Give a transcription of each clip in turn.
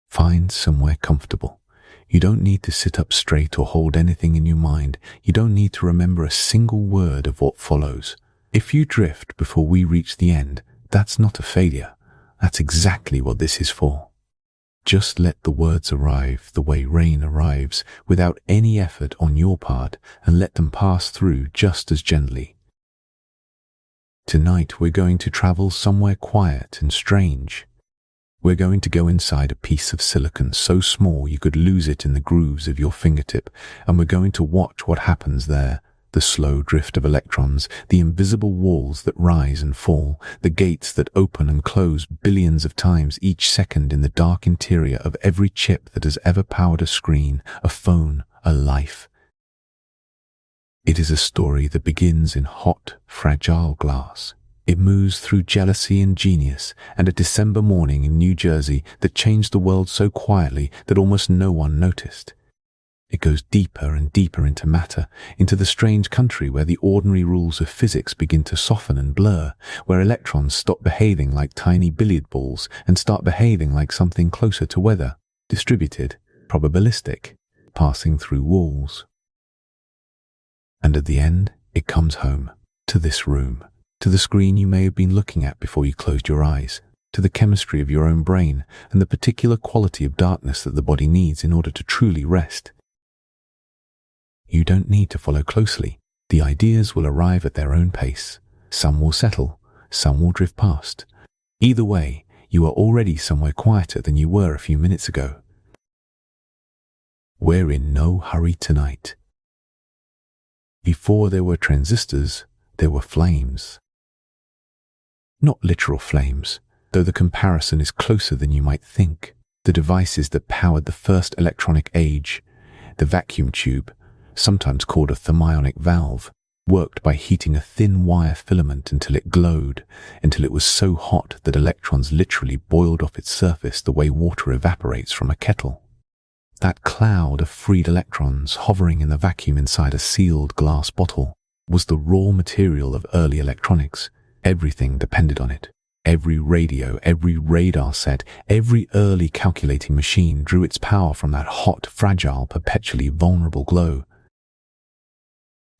Find somewhere comfortable. You don't need to sit up straight or hold anything in your mind. You don't need to remember a single word of what follows. If you drift before we reach the end, that's not a failure. That's exactly what this is for. Just let the words arrive the way rain arrives, without any effort on your part, and let them pass through just as gently. Tonight we're going to travel somewhere quiet and strange. We're going to go inside a piece of silicon so small you could lose it in the grooves of your fingertip, and we're going to watch what happens there. The slow drift of electrons, the invisible walls that rise and fall, the gates that open and close billions of times each second in the dark interior of every chip that has ever powered a screen, a phone, a life. It is a story that begins in hot, fragile glass. It moves through jealousy and genius, and a December morning in New Jersey that changed the world so quietly that almost no one noticed. It goes deeper and deeper into matter, into the strange country where the ordinary rules of physics begin to soften and blur, where electrons stop behaving like tiny billiard balls and start behaving like something closer to weather, distributed, probabilistic, passing through walls. And at the end, it comes home, to this room, to the screen you may have been looking at before you closed your eyes, to the chemistry of your own brain and the particular quality of darkness that the body needs in order to truly rest. You don't need to follow closely. The ideas will arrive at their own pace. Some will settle, some will drift past. Either way, you are already somewhere quieter than you were a few minutes ago. We're in no hurry tonight. Before there were transistors, there were flames. Not literal flames, though the comparison is closer than you might think. The devices that powered the first electronic age, the vacuum tube, sometimes called a thermionic valve, worked by heating a thin wire filament until it glowed, until it was so hot that electrons literally boiled off its surface the way water evaporates from a kettle. That cloud of freed electrons hovering in the vacuum inside a sealed glass bottle was the raw material of early electronics. Everything depended on it. Every radio, every radar set, every early calculating machine drew its power from that hot, fragile, perpetually vulnerable glow.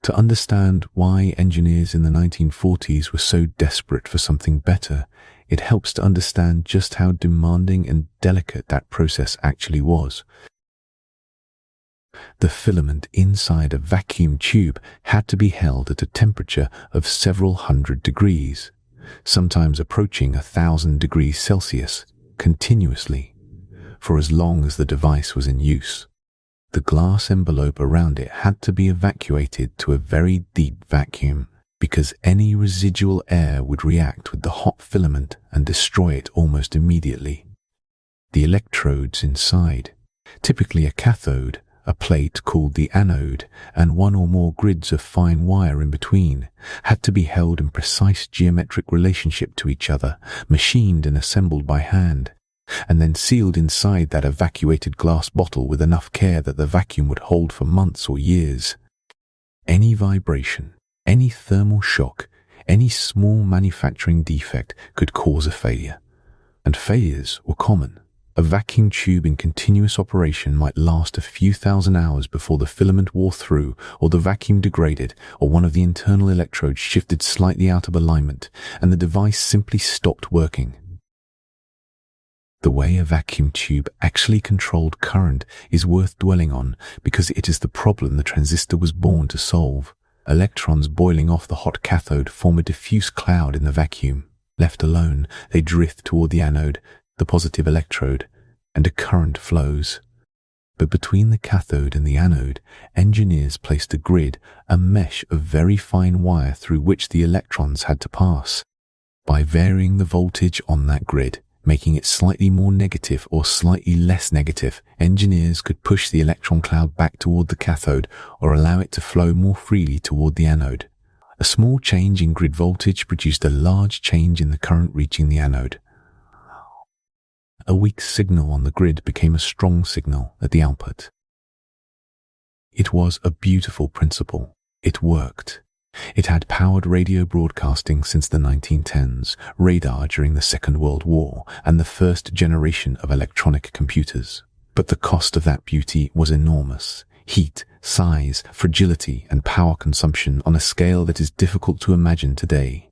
To understand why engineers in the 1940s were so desperate for something better, it helps to understand just how demanding and delicate that process actually was. The filament inside a vacuum tube had to be held at a temperature of several hundred degrees, sometimes approaching 1,000 degrees Celsius, continuously, for as long as the device was in use. The glass envelope around it had to be evacuated to a very deep vacuum, because any residual air would react with the hot filament and destroy it almost immediately. The electrodes inside, typically a cathode, a plate called the anode, and one or more grids of fine wire in between, had to be held in precise geometric relationship to each other, machined and assembled by hand, and then sealed inside that evacuated glass bottle with enough care that the vacuum would hold for months or years. Any vibration, any thermal shock, any small manufacturing defect could cause a failure, and failures were common. A vacuum tube in continuous operation might last a few thousand hours before the filament wore through, or the vacuum degraded, or one of the internal electrodes shifted slightly out of alignment, and the device simply stopped working. The way a vacuum tube actually controlled current is worth dwelling on because it is the problem the transistor was born to solve. Electrons boiling off the hot cathode form a diffuse cloud in the vacuum. Left alone, they drift toward the anode, the positive electrode, and a current flows. But between the cathode and the anode, engineers placed a grid, a mesh of very fine wire through which the electrons had to pass. By varying the voltage on that grid, making it slightly more negative or slightly less negative, engineers could push the electron cloud back toward the cathode or allow it to flow more freely toward the anode. A small change in grid voltage produced a large change in the current reaching the anode. A weak signal on the grid became a strong signal at the output. It was a beautiful principle. It worked. It had powered radio broadcasting since the 1910s, radar during the Second World War, and the first generation of electronic computers. But the cost of that beauty was enormous. Heat, size, fragility, and power consumption on a scale that is difficult to imagine today.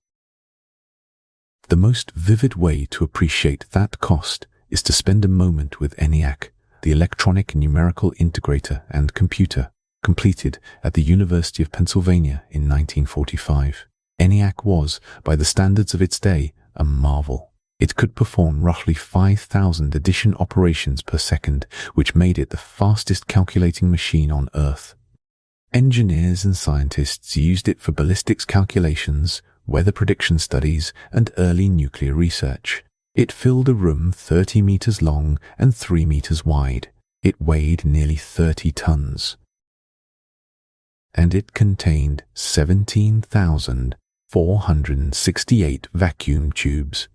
The most vivid way to appreciate that cost is to spend a moment with ENIAC, the electronic numerical integrator and computer, completed at the University of Pennsylvania in 1945. ENIAC was, by the standards of its day, a marvel. It could perform roughly 5,000 addition operations per second, which made it the fastest calculating machine on Earth. Engineers and scientists used it for ballistics calculations, weather prediction studies, and early nuclear research. It filled a room 30 meters long and 3 meters wide. It weighed nearly 30 tons. And it contained 17,468 vacuum tubes.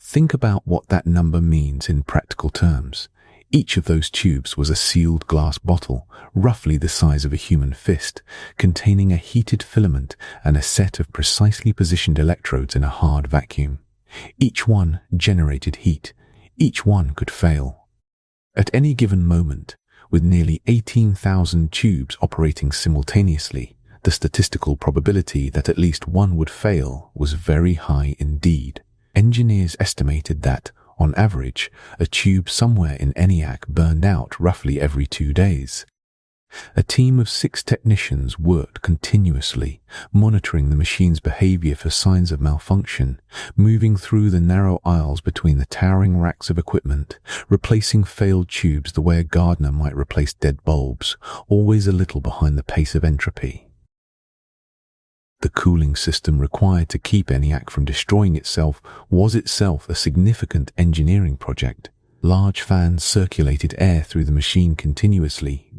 Think about what that number means in practical terms. Each of those tubes was a sealed glass bottle, roughly the size of a human fist, containing a heated filament and a set of precisely positioned electrodes in a hard vacuum. Each one generated heat. Each one could fail. At any given moment, with nearly 18,000 tubes operating simultaneously, the statistical probability that at least one would fail was very high indeed. Engineers estimated that, on average, a tube somewhere in ENIAC burned out roughly every 2 days. A team of 6 technicians worked continuously, monitoring the machine's behavior for signs of malfunction, moving through the narrow aisles between the towering racks of equipment, replacing failed tubes the way a gardener might replace dead bulbs, always a little behind the pace of entropy. The cooling system required to keep ENIAC from destroying itself was itself a significant engineering project. Large fans circulated air through the machine continuously.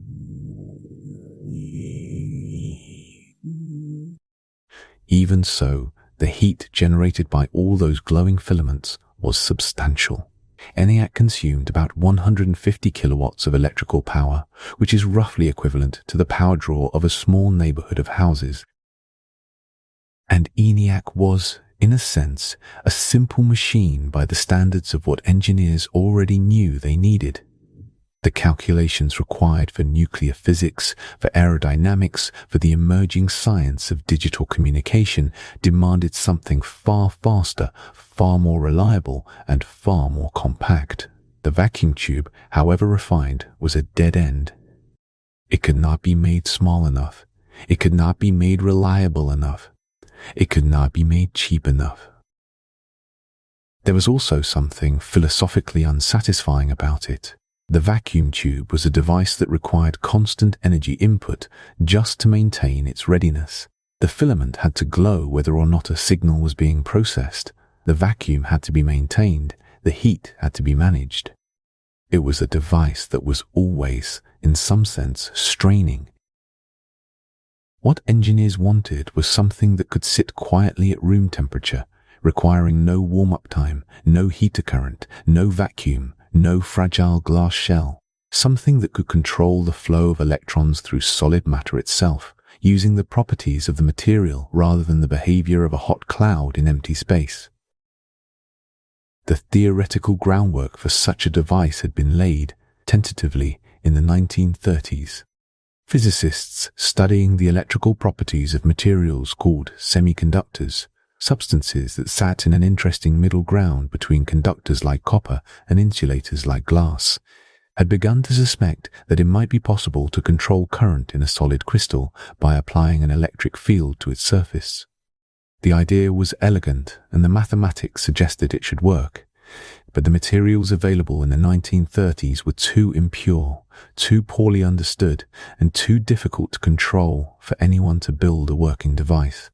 Even so, the heat generated by all those glowing filaments was substantial. ENIAC consumed about 150 kilowatts of electrical power, which is roughly equivalent to the power draw of a small neighborhood of houses. And ENIAC was, in a sense, a simple machine by the standards of what engineers already knew they needed. The calculations required for nuclear physics, for aerodynamics, for the emerging science of digital communication demanded something far faster, far more reliable, and far more compact. The vacuum tube, however refined, was a dead end. It could not be made small enough. It could not be made reliable enough. It could not be made cheap enough. There was also something philosophically unsatisfying about it. The vacuum tube was a device that required constant energy input just to maintain its readiness. The filament had to glow whether or not a signal was being processed. The vacuum had to be maintained. The heat had to be managed. It was a device that was always, in some sense, straining. What engineers wanted was something that could sit quietly at room temperature, requiring no warm-up time, no heater current, no vacuum, no fragile glass shell. Something that could control the flow of electrons through solid matter itself, using the properties of the material rather than the behavior of a hot cloud in empty space. The theoretical groundwork for such a device had been laid, tentatively, in the 1930s. Physicists studying the electrical properties of materials called semiconductors, substances that sat in an interesting middle ground between conductors like copper and insulators like glass, had begun to suspect that it might be possible to control current in a solid crystal by applying an electric field to its surface. The idea was elegant and the mathematics suggested it should work, but the materials available in the 1930s were too impure, too poorly understood, and too difficult to control for anyone to build a working device.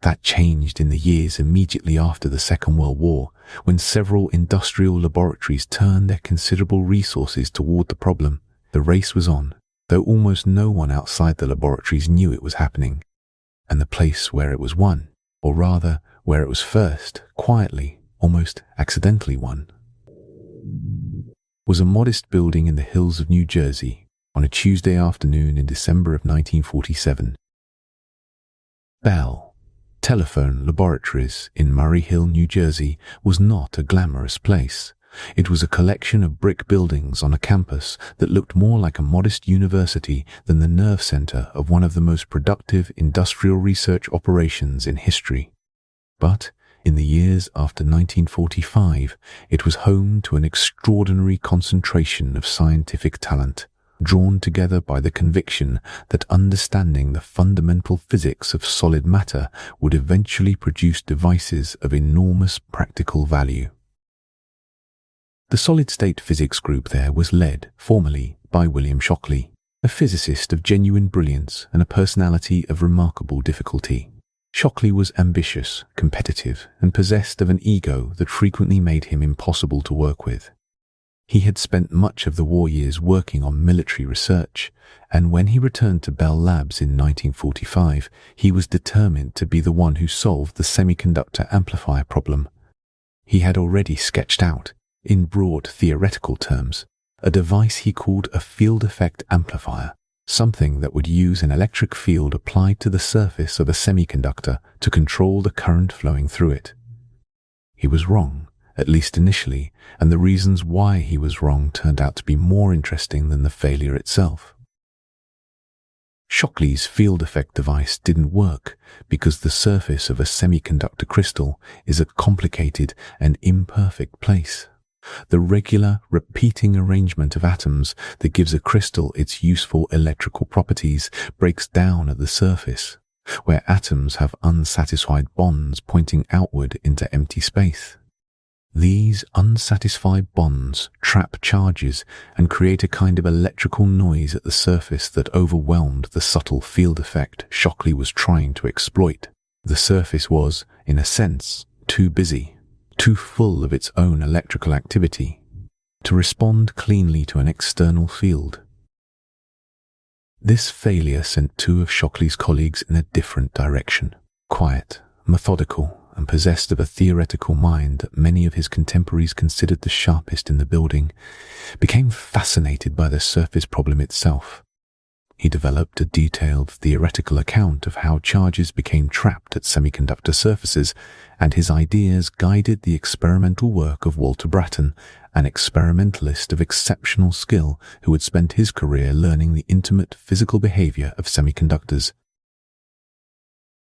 That changed in the years immediately after the Second World War, when several industrial laboratories turned their considerable resources toward the problem. The race was on, though almost no one outside the laboratories knew it was happening. And the place where it was won, or rather, where it was first, quietly, almost accidentally won, was a modest building in the hills of New Jersey, on a Tuesday afternoon in December of 1947. Bell Telephone Laboratories in Murray Hill, New Jersey, was not a glamorous place. It was a collection of brick buildings on a campus that looked more like a modest university than the nerve center of one of the most productive industrial research operations in history. But in the years after 1945, it was home to an extraordinary concentration of scientific talent, drawn together by the conviction that understanding the fundamental physics of solid matter would eventually produce devices of enormous practical value. The solid-state physics group there was led, formally, by William Shockley, a physicist of genuine brilliance and a personality of remarkable difficulty. Shockley was ambitious, competitive, and possessed of an ego that frequently made him impossible to work with. He had spent much of the war years working on military research, and when he returned to Bell Labs in 1945, he was determined to be the one who solved the semiconductor amplifier problem. He had already sketched out, in broad theoretical terms, a device he called a field effect amplifier, something that would use an electric field applied to the surface of a semiconductor to control the current flowing through it. He was wrong, at least initially, and the reasons why he was wrong turned out to be more interesting than the failure itself. Shockley's field effect device didn't work because the surface of a semiconductor crystal is a complicated and imperfect place. The regular, repeating arrangement of atoms that gives a crystal its useful electrical properties breaks down at the surface, where atoms have unsatisfied bonds pointing outward into empty space. These unsatisfied bonds trap charges and create a kind of electrical noise at the surface that overwhelmed the subtle field effect Shockley was trying to exploit. The surface was, in a sense, too busy, too full of its own electrical activity, to respond cleanly to an external field. This failure sent two of Shockley's colleagues in a different direction. Quiet, methodical, and possessed of a theoretical mind that many of his contemporaries considered the sharpest in the building, became fascinated by the surface problem itself. He developed a detailed theoretical account of how charges became trapped at semiconductor surfaces, and his ideas guided the experimental work of Walter Brattain, an experimentalist of exceptional skill who had spent his career learning the intimate physical behavior of semiconductors.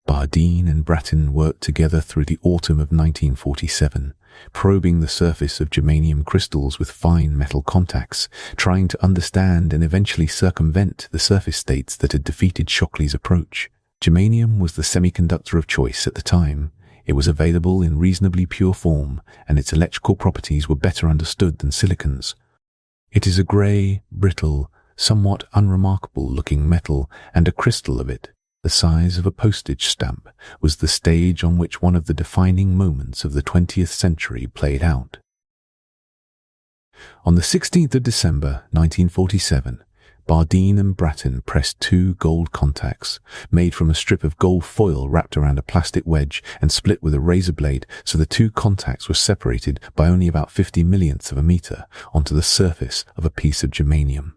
Bardeen and Brattain worked together through the autumn of 1947, probing the surface of germanium crystals with fine metal contacts, trying to understand and eventually circumvent the surface states that had defeated Shockley's approach. Germanium was the semiconductor of choice at the time. It was available in reasonably pure form, and its electrical properties were better understood than silicons. It is a grey, brittle, somewhat unremarkable-looking metal, and a crystal of it, the size of a postage stamp, was the stage on which one of the defining moments of the 20th century played out. On the 16th of December 1947, Bardeen and Brattain pressed two gold contacts, made from a strip of gold foil wrapped around a plastic wedge and split with a razor blade so the two contacts were separated by only about 50 millionths of a meter onto the surface of a piece of germanium.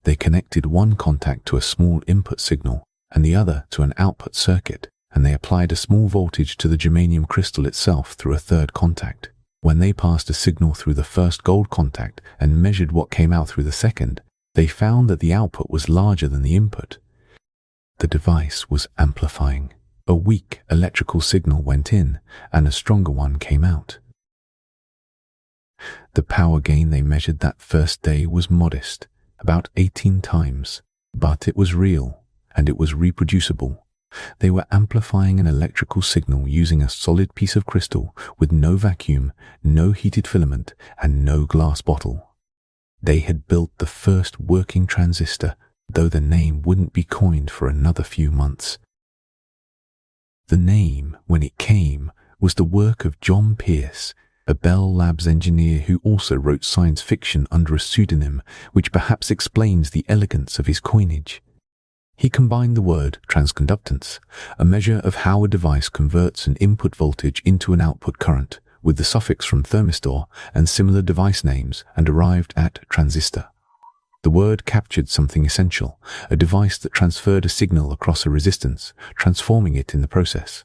They connected one contact to a small input signal and the other to an output circuit, and they applied a small voltage to the germanium crystal itself through a third contact. When they passed a signal through the first gold contact and measured what came out through the second, they found that the output was larger than the input. The device was amplifying. A weak electrical signal went in, and a stronger one came out. The power gain they measured that first day was modest, about 18 times, but it was real, and it was reproducible. They were amplifying an electrical signal using a solid piece of crystal with no vacuum, no heated filament, and no glass bottle. They had built the first working transistor, though the name wouldn't be coined for another few months. The name, when it came, was the work of John Pierce, a Bell Labs engineer who also wrote science fiction under a pseudonym, which perhaps explains the elegance of his coinage. He combined the word transconductance, a measure of how a device converts an input voltage into an output current, with the suffix from thermistor and similar device names, and arrived at transistor. The word captured something essential, a device that transferred a signal across a resistance, transforming it in the process.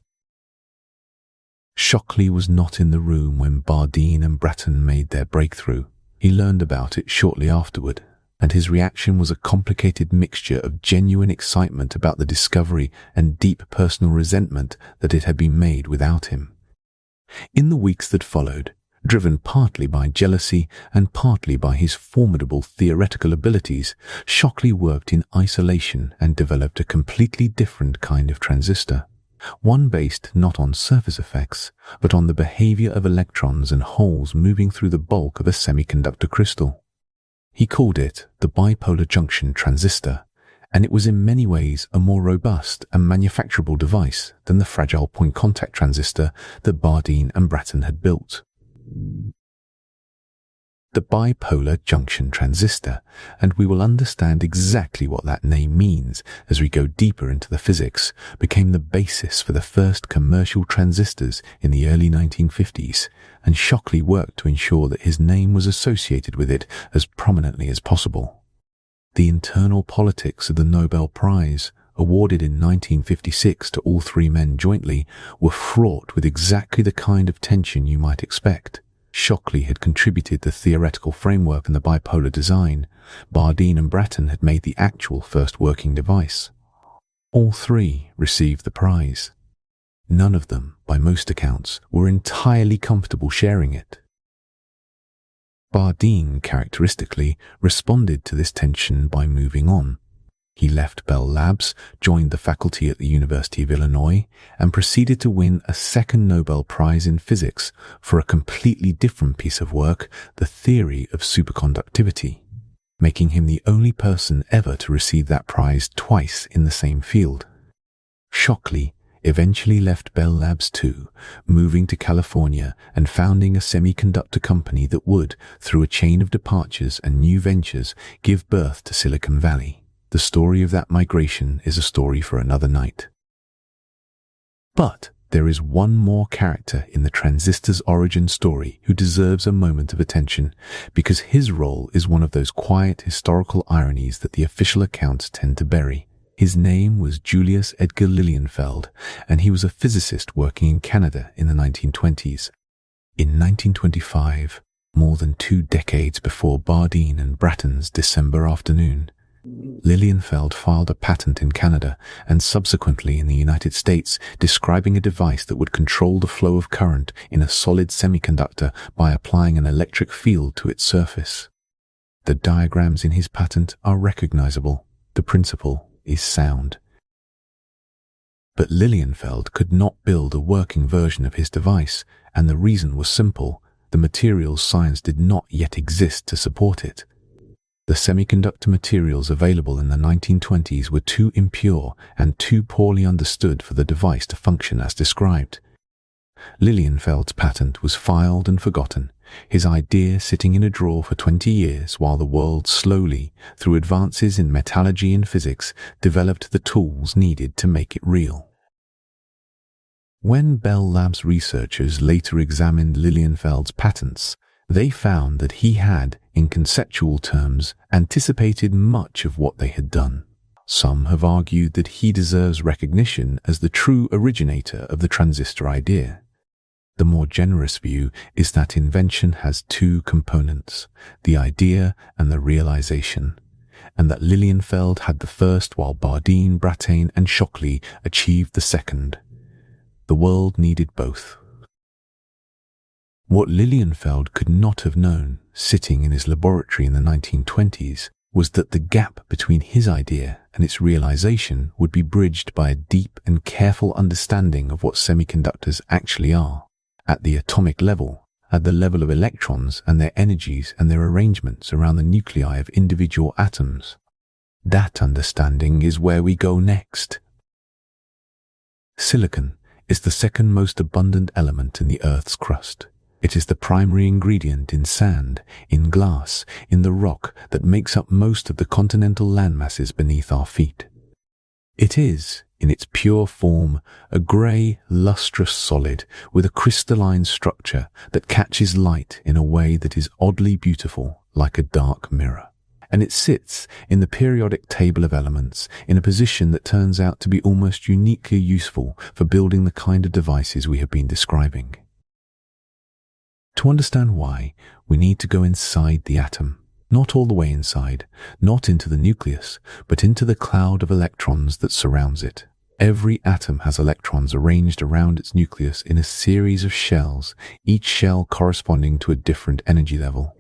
Shockley was not in the room when Bardeen and Bratton made their breakthrough. He learned about it shortly afterward, and his reaction was a complicated mixture of genuine excitement about the discovery and deep personal resentment that it had been made without him. In the weeks that followed, driven partly by jealousy and partly by his formidable theoretical abilities, Shockley worked in isolation and developed a completely different kind of transistor, one based not on surface effects, but on the behavior of electrons and holes moving through the bulk of a semiconductor crystal. He called it the bipolar junction transistor, and it was in many ways a more robust and manufacturable device than the fragile point contact transistor that Bardeen and Bratton had built. The bipolar junction transistor, and we will understand exactly what that name means as we go deeper into the physics, became the basis for the first commercial transistors in the early 1950s, and Shockley worked to ensure that his name was associated with it as prominently as possible. The internal politics of the Nobel Prize, awarded in 1956 to all three men jointly, were fraught with exactly the kind of tension you might expect. Shockley had contributed the theoretical framework and the bipolar design. Bardeen and Bratton had made the actual first working device. All three received the prize. None of them, by most accounts, were entirely comfortable sharing it. Bardeen, characteristically, responded to this tension by moving on. He left Bell Labs, joined the faculty at the University of Illinois, and proceeded to win a second Nobel Prize in Physics for a completely different piece of work, the theory of superconductivity, making him the only person ever to receive that prize twice in the same field. Shockley eventually left Bell Labs too, moving to California and founding a semiconductor company that would, through a chain of departures and new ventures, give birth to Silicon Valley. The story of that migration is a story for another night. But there is one more character in the transistor's origin story who deserves a moment of attention, because his role is one of those quiet historical ironies that the official accounts tend to bury. His name was Julius Edgar Lilienfeld, and he was a physicist working in Canada in the 1920s. In 1925, more than 2 decades before Bardeen and Bratton's December afternoon, Lilienfeld filed a patent in Canada and subsequently in the United States, describing a device that would control the flow of current in a solid semiconductor by applying an electric field to its surface. The diagrams in his patent are recognizable. The principle is sound. But Lilienfeld could not build a working version of his device, and the reason was simple: the materials science did not yet exist to support it. The semiconductor materials available in the 1920s were too impure and too poorly understood for the device to function as described. Lilienfeld's patent was filed and forgotten, his idea sitting in a drawer for 20 years while the world slowly, through advances in metallurgy and physics, developed the tools needed to make it real. When Bell Labs researchers later examined Lilienfeld's patents, they found that he had, in conceptual terms, anticipated much of what they had done. Some have argued that he deserves recognition as the true originator of the transistor idea. The more generous view is that invention has 2 components, the idea and the realization, and that Lilienfeld had the first while Bardeen, Brattain and Shockley achieved the second. The world needed both. What Lilienfeld could not have known, sitting in his laboratory in the 1920s, was that the gap between his idea and its realization would be bridged by a deep and careful understanding of what semiconductors actually are, at the atomic level, at the level of electrons and their energies and their arrangements around the nuclei of individual atoms. That understanding is where we go next. Silicon is the second most abundant element in the Earth's crust. It is the primary ingredient in sand, in glass, in the rock that makes up most of the continental landmasses beneath our feet. It is, in its pure form, a grey, lustrous solid with a crystalline structure that catches light in a way that is oddly beautiful, like a dark mirror. and it sits in the periodic table of elements in a position that turns out to be almost uniquely useful for building the kind of devices we have been describing. To understand why, we need to go inside the atom. Not all the way inside, not into the nucleus, but into the cloud of electrons that surrounds it. Every atom has electrons arranged around its nucleus in a series of shells, each shell corresponding to a different energy level.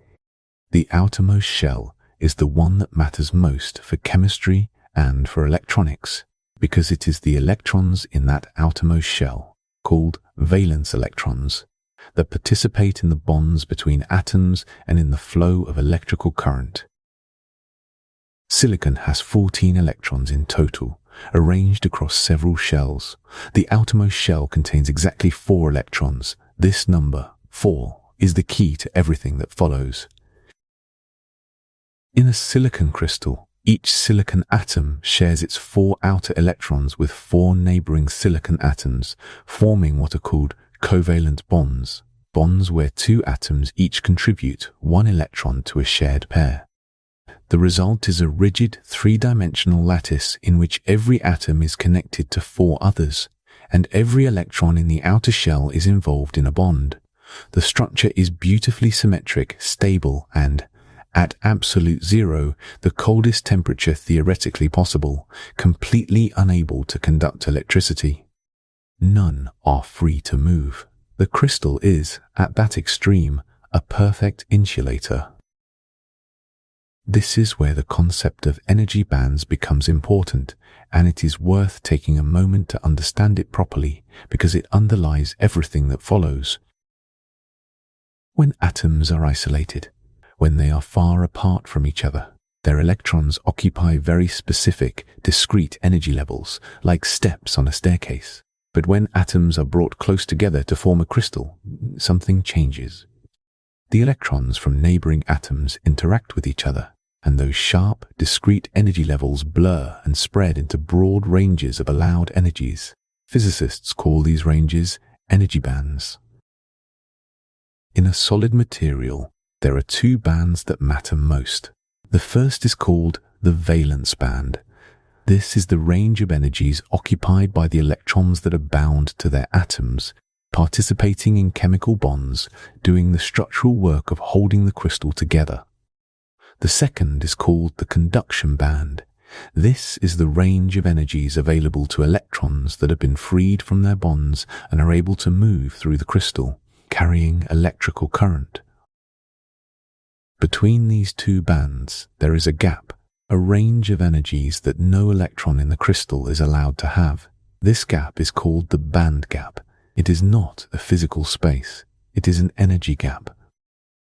The outermost shell is the one that matters most for chemistry and for electronics, because it is the electrons in that outermost shell, called valence electrons, that participate in the bonds between atoms and in the flow of electrical current. Silicon has 14 electrons in total, arranged across several shells. The outermost shell contains exactly 4 electrons. This number, 4, is the key to everything that follows. In a silicon crystal, each silicon atom shares its 4 outer electrons with 4 neighboring silicon atoms, forming what are called covalent bonds, bonds where 2 atoms each contribute 1 electron to a shared pair. The result is a rigid 3-dimensional lattice in which every atom is connected to 4 others, and every electron in the outer shell is involved in a bond. The structure is beautifully symmetric, stable, and, at absolute zero, the coldest temperature theoretically possible, completely unable to conduct electricity. None are free to move. The crystal is, at that extreme, a perfect insulator. This is where the concept of energy bands becomes important, and it is worth taking a moment to understand it properly because it underlies everything that follows. When atoms are isolated, when they are far apart from each other, their electrons occupy very specific, discrete energy levels, like steps on a staircase. But when atoms are brought close together to form a crystal, something changes. The electrons from neighboring atoms interact with each other, and those sharp, discrete energy levels blur and spread into broad ranges of allowed energies. Physicists call these ranges energy bands. In a solid material, there are 2 bands that matter most. The first is called the valence band. This is the range of energies occupied by the electrons that are bound to their atoms, participating in chemical bonds, doing the structural work of holding the crystal together. The second is called the conduction band. This is the range of energies available to electrons that have been freed from their bonds and are able to move through the crystal, carrying electrical current. Between these 2 bands, there is a gap, a range of energies that no electron in the crystal is allowed to have. This gap is called the band gap. It is not a physical space. It is an energy gap.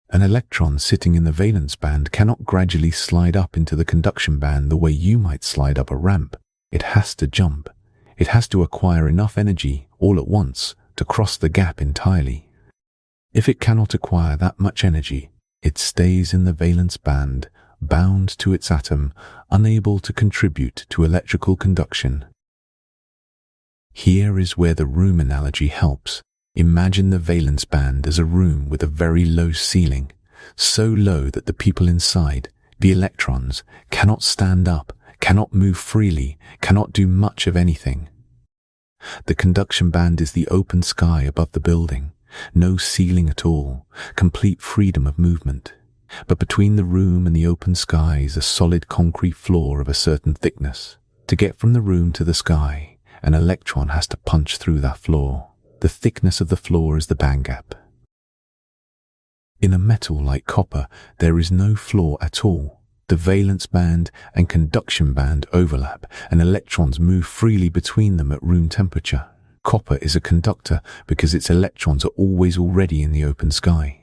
An electron sitting in the valence band cannot gradually slide up into the conduction band the way you might slide up a ramp. It has to jump. It has to acquire enough energy all at once to cross the gap entirely. If it cannot acquire that much energy, it stays in the valence band, bound to its atom, unable to contribute to electrical conduction. Here is where the room analogy helps. Imagine the valence band as a room with a very low ceiling, so low that the people inside, the electrons, cannot stand up, cannot move freely, cannot do much of anything. The conduction band is the open sky above the building, no ceiling at all, complete freedom of movement. But between the room and the open sky is a solid concrete floor of a certain thickness. To get from the room to the sky, an electron has to punch through that floor. The thickness of the floor is the band gap. In a metal like copper, there is no floor at all. The valence band and conduction band overlap, and electrons move freely between them at room temperature. Copper is a conductor because its electrons are always already in the open sky.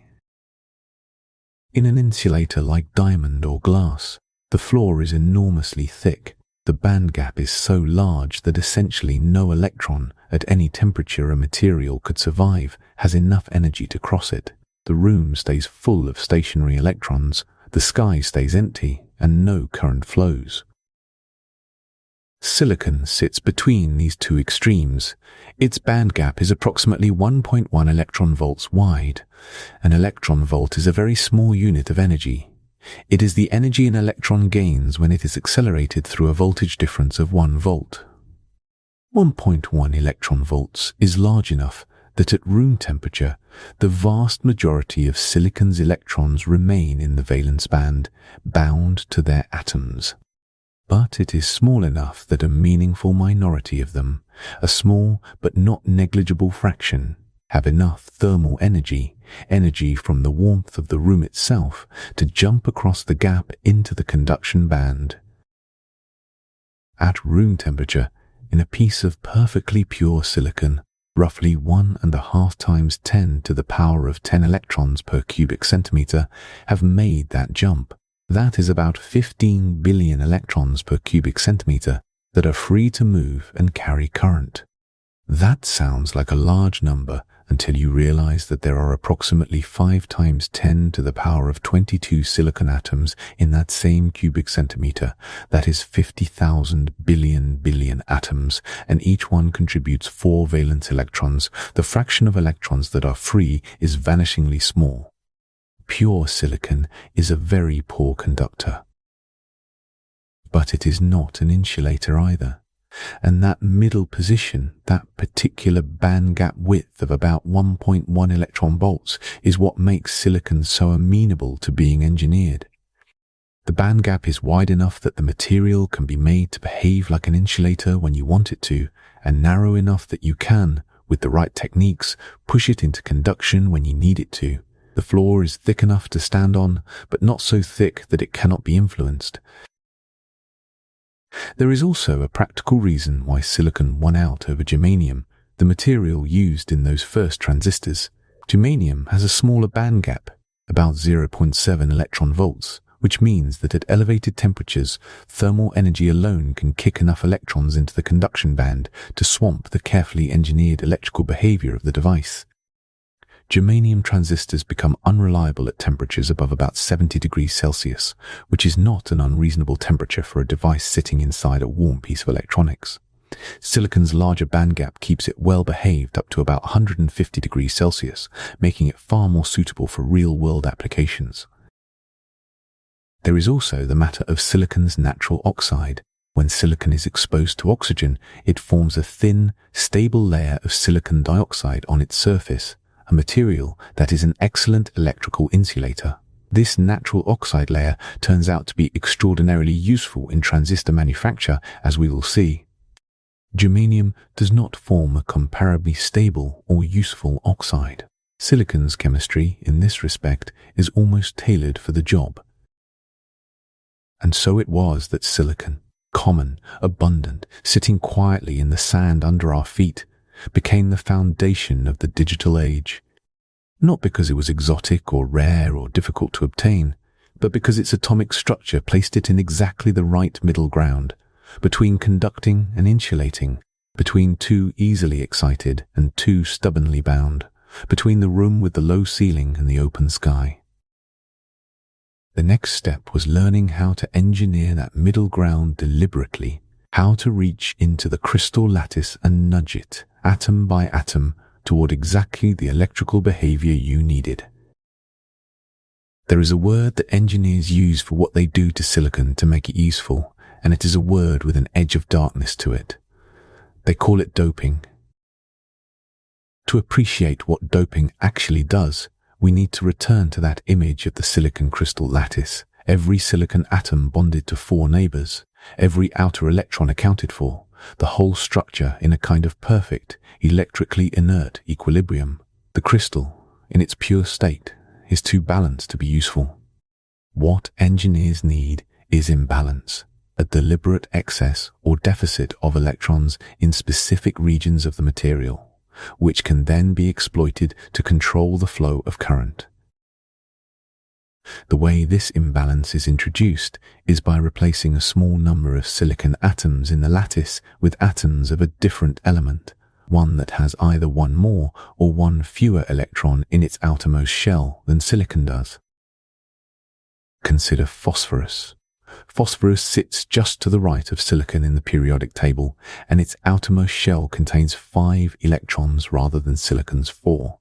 In an insulator like diamond or glass, the floor is enormously thick. The band gap is so large that essentially no electron, at any temperature a material could survive, has enough energy to cross it. The room stays full of stationary electrons, the sky stays empty, and no current flows. Silicon sits between these 2 extremes. Its band gap is approximately 1.1 electron volts wide. An electron volt is a very small unit of energy. It is the energy an electron gains when it is accelerated through a voltage difference of 1 volt. 1.1 electron volts is large enough that at room temperature, the vast majority of silicon's electrons remain in the valence band, bound to their atoms. But it is small enough that a meaningful minority of them, a small but not negligible fraction, have enough thermal energy from the warmth of the room itself, to jump across the gap into the conduction band. At room temperature, in a piece of perfectly pure silicon, roughly 1.5 times 10 to the power of 10 electrons per cubic centimeter have made that jump. That is about 15 billion electrons per cubic centimeter that are free to move and carry current. That sounds like a large number until you realize that there are approximately 5 times 10 to the power of 22 silicon atoms in that same cubic centimeter. That is 50,000 billion atoms, and each one contributes 4 valence electrons. The fraction of electrons that are free is vanishingly small. Pure silicon is a very poor conductor. But it is not an insulator either. And that middle position, that particular band gap width of about 1.1 electron volts, is what makes silicon so amenable to being engineered. The band gap is wide enough that the material can be made to behave like an insulator when you want it to, and narrow enough that you can, with the right techniques, push it into conduction when you need it to. The floor is thick enough to stand on, but not so thick that it cannot be influenced. There is also a practical reason why silicon won out over germanium, the material used in those first transistors. Germanium has a smaller band gap, about 0.7 electron volts, which means that at elevated temperatures, thermal energy alone can kick enough electrons into the conduction band to swamp the carefully engineered electrical behavior of the device. Germanium transistors become unreliable at temperatures above about 70 degrees Celsius, which is not an unreasonable temperature for a device sitting inside a warm piece of electronics. Silicon's larger band gap keeps it well behaved up to about 150 degrees Celsius, making it far more suitable for real-world applications. There is also the matter of silicon's natural oxide. When silicon is exposed to oxygen, it forms a thin, stable layer of silicon dioxide on its surface, a material that is an excellent electrical insulator. This natural oxide layer turns out to be extraordinarily useful in transistor manufacture, as we will see. Germanium does not form a comparably stable or useful oxide. Silicon's chemistry, in this respect, is almost tailored for the job. And so it was that silicon, common, abundant, sitting quietly in the sand under our feet, became the foundation of the digital age. Not because it was exotic or rare or difficult to obtain, but because its atomic structure placed it in exactly the right middle ground, between conducting and insulating, between too easily excited and too stubbornly bound, between the room with the low ceiling and the open sky. The next step was learning how to engineer that middle ground deliberately, how to reach into the crystal lattice and nudge it, atom by atom, toward exactly the electrical behavior you needed. There is a word that engineers use for what they do to silicon to make it useful, and it is a word with an edge of darkness to it. They call it doping. To appreciate what doping actually does, we need to return to that image of the silicon crystal lattice, every silicon atom bonded to 4 neighbors, every outer electron accounted for, the whole structure in a kind of perfect, electrically inert equilibrium. The crystal, in its pure state, is too balanced to be useful. What engineers need is imbalance, a deliberate excess or deficit of electrons in specific regions of the material, which can then be exploited to control the flow of current. The way this imbalance is introduced is by replacing a small number of silicon atoms in the lattice with atoms of a different element, one that has either one more or one fewer electron in its outermost shell than silicon does. Consider phosphorus. Phosphorus sits just to the right of silicon in the periodic table, and its outermost shell contains 5 electrons rather than silicon's 4.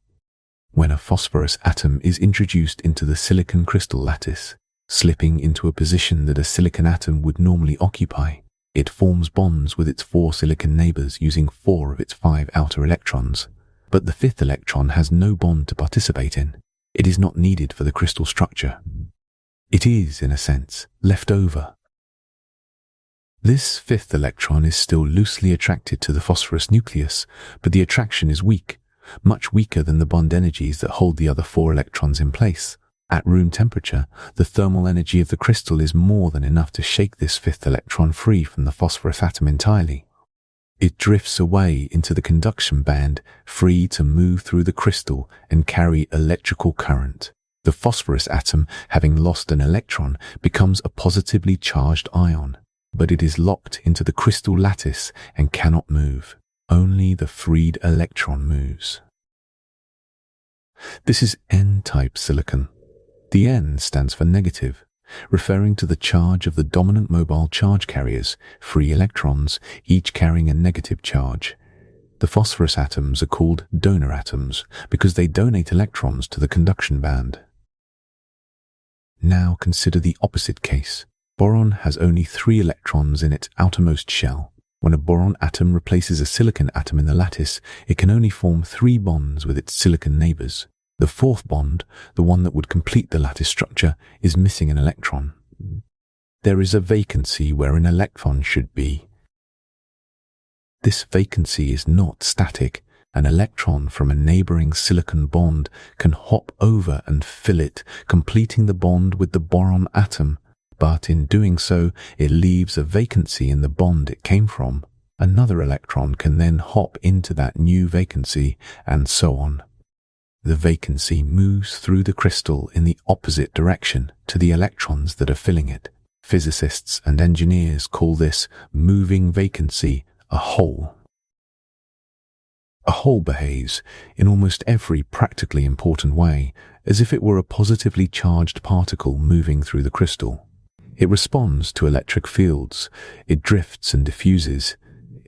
When a phosphorus atom is introduced into the silicon crystal lattice, slipping into a position that a silicon atom would normally occupy. It forms bonds with its 4 silicon neighbors using 4 of its 5 outer electrons. But the 5th electron has no bond to participate in. It is not needed for the crystal structure. It is, in a sense, left over. This 5th electron is still loosely attracted to the phosphorus nucleus, but the attraction is weak, much weaker than the bond energies that hold the other 4 electrons in place. At room temperature, the thermal energy of the crystal is more than enough to shake this 5th electron free from the phosphorus atom entirely. It drifts away into the conduction band, free to move through the crystal and carry electrical current. The phosphorus atom, having lost an electron, becomes a positively charged ion, but it is locked into the crystal lattice and cannot move. Only the freed electron moves. This is N-type silicon. The N stands for negative, referring to the charge of the dominant mobile charge carriers, free electrons, each carrying a negative charge. The phosphorus atoms are called donor atoms because they donate electrons to the conduction band. Now consider the opposite case. Boron has only 3 electrons in its outermost shell. When a boron atom replaces a silicon atom in the lattice, it can only form 3 bonds with its silicon neighbors. The 4th bond, the one that would complete the lattice structure, is missing an electron. There is a vacancy where an electron should be. This vacancy is not static. An electron from a neighboring silicon bond can hop over and fill it, completing the bond with the boron atom, but in doing so, it leaves a vacancy in the bond it came from. Another electron can then hop into that new vacancy, and so on. The vacancy moves through the crystal in the opposite direction to the electrons that are filling it. Physicists and engineers call this moving vacancy a hole. A hole behaves, in almost every practically important way, as if it were a positively charged particle moving through the crystal. It responds to electric fields. It drifts and diffuses.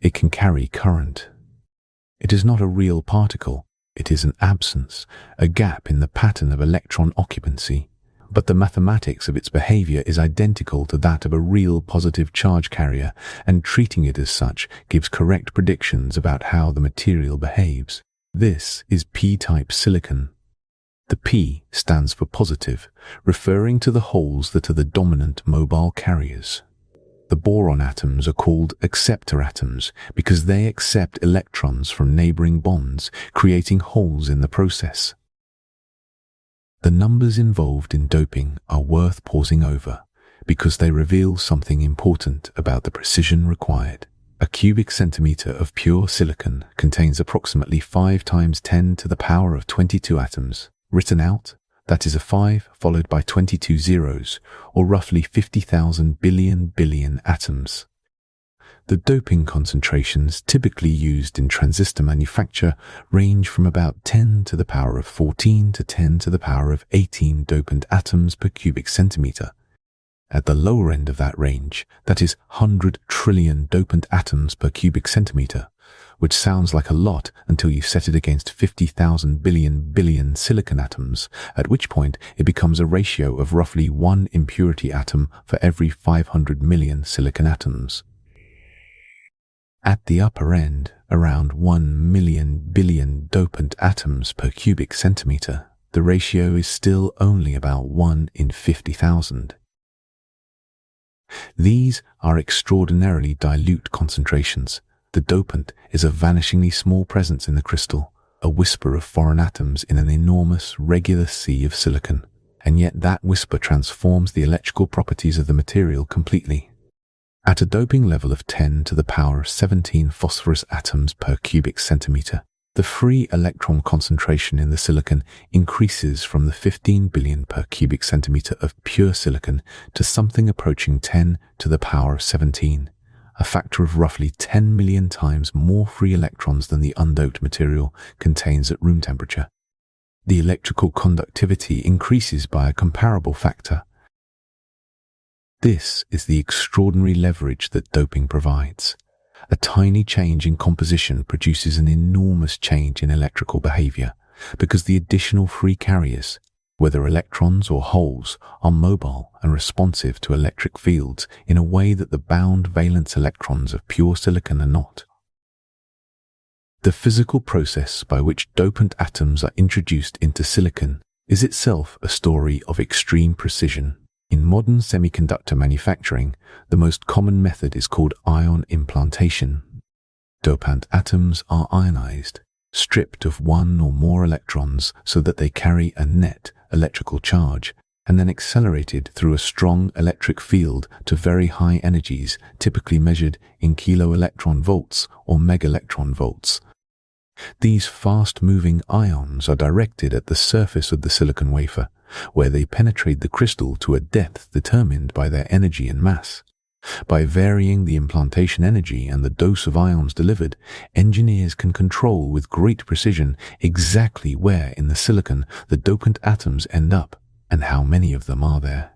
It can carry current. It is not a real particle. It is an absence, a gap in the pattern of electron occupancy. But the mathematics of its behavior is identical to that of a real positive charge carrier, and treating it as such gives correct predictions about how the material behaves. This is P-type silicon. The P stands for positive, referring to the holes that are the dominant mobile carriers. The boron atoms are called acceptor atoms because they accept electrons from neighboring bonds, creating holes in the process. The numbers involved in doping are worth pausing over because they reveal something important about the precision required. A cubic centimeter of pure silicon contains approximately 5 times 10 to the power of 22 atoms. Written out, that is a 5 followed by 22 zeros, or roughly 50,000 billion atoms. The doping concentrations typically used in transistor manufacture range from about 10 to the power of 14 to 10 to the power of 18 dopant atoms per cubic centimeter. At the lower end of that range, that is 100 trillion dopant atoms per cubic centimeter, which sounds like a lot until you set it against 50,000 billion silicon atoms, at which point it becomes a ratio of roughly 1 impurity atom for every 500 million silicon atoms. At the upper end, around 1 million billion dopant atoms per cubic centimeter, the ratio is still only about 1 in 50,000. These are extraordinarily dilute concentrations. The dopant is a vanishingly small presence in the crystal, a whisper of foreign atoms in an enormous, regular sea of silicon, and yet that whisper transforms the electrical properties of the material completely. At a doping level of 10 to the power of 17 phosphorus atoms per cubic centimeter, the free electron concentration in the silicon increases from the 15 billion per cubic centimeter of pure silicon to something approaching 10 to the power of 17. A factor of roughly 10 million times more free electrons than the undoped material contains at room temperature. The electrical conductivity increases by a comparable factor. This is the extraordinary leverage that doping provides. A tiny change in composition produces an enormous change in electrical behavior, because the additional free carriers, whether electrons or holes, are mobile and responsive to electric fields in a way that the bound valence electrons of pure silicon are not. The physical process by which dopant atoms are introduced into silicon is itself a story of extreme precision. In modern semiconductor manufacturing, the most common method is called ion implantation. Dopant atoms are ionized, stripped of one or more electrons so that they carry a net electrical charge, and then accelerated through a strong electric field to very high energies, typically measured in kilo-electron volts or megaelectron volts. These fast-moving ions are directed at the surface of the silicon wafer, where they penetrate the crystal to a depth determined by their energy and mass. By varying the implantation energy and the dose of ions delivered, engineers can control with great precision exactly where in the silicon the dopant atoms end up and how many of them are there.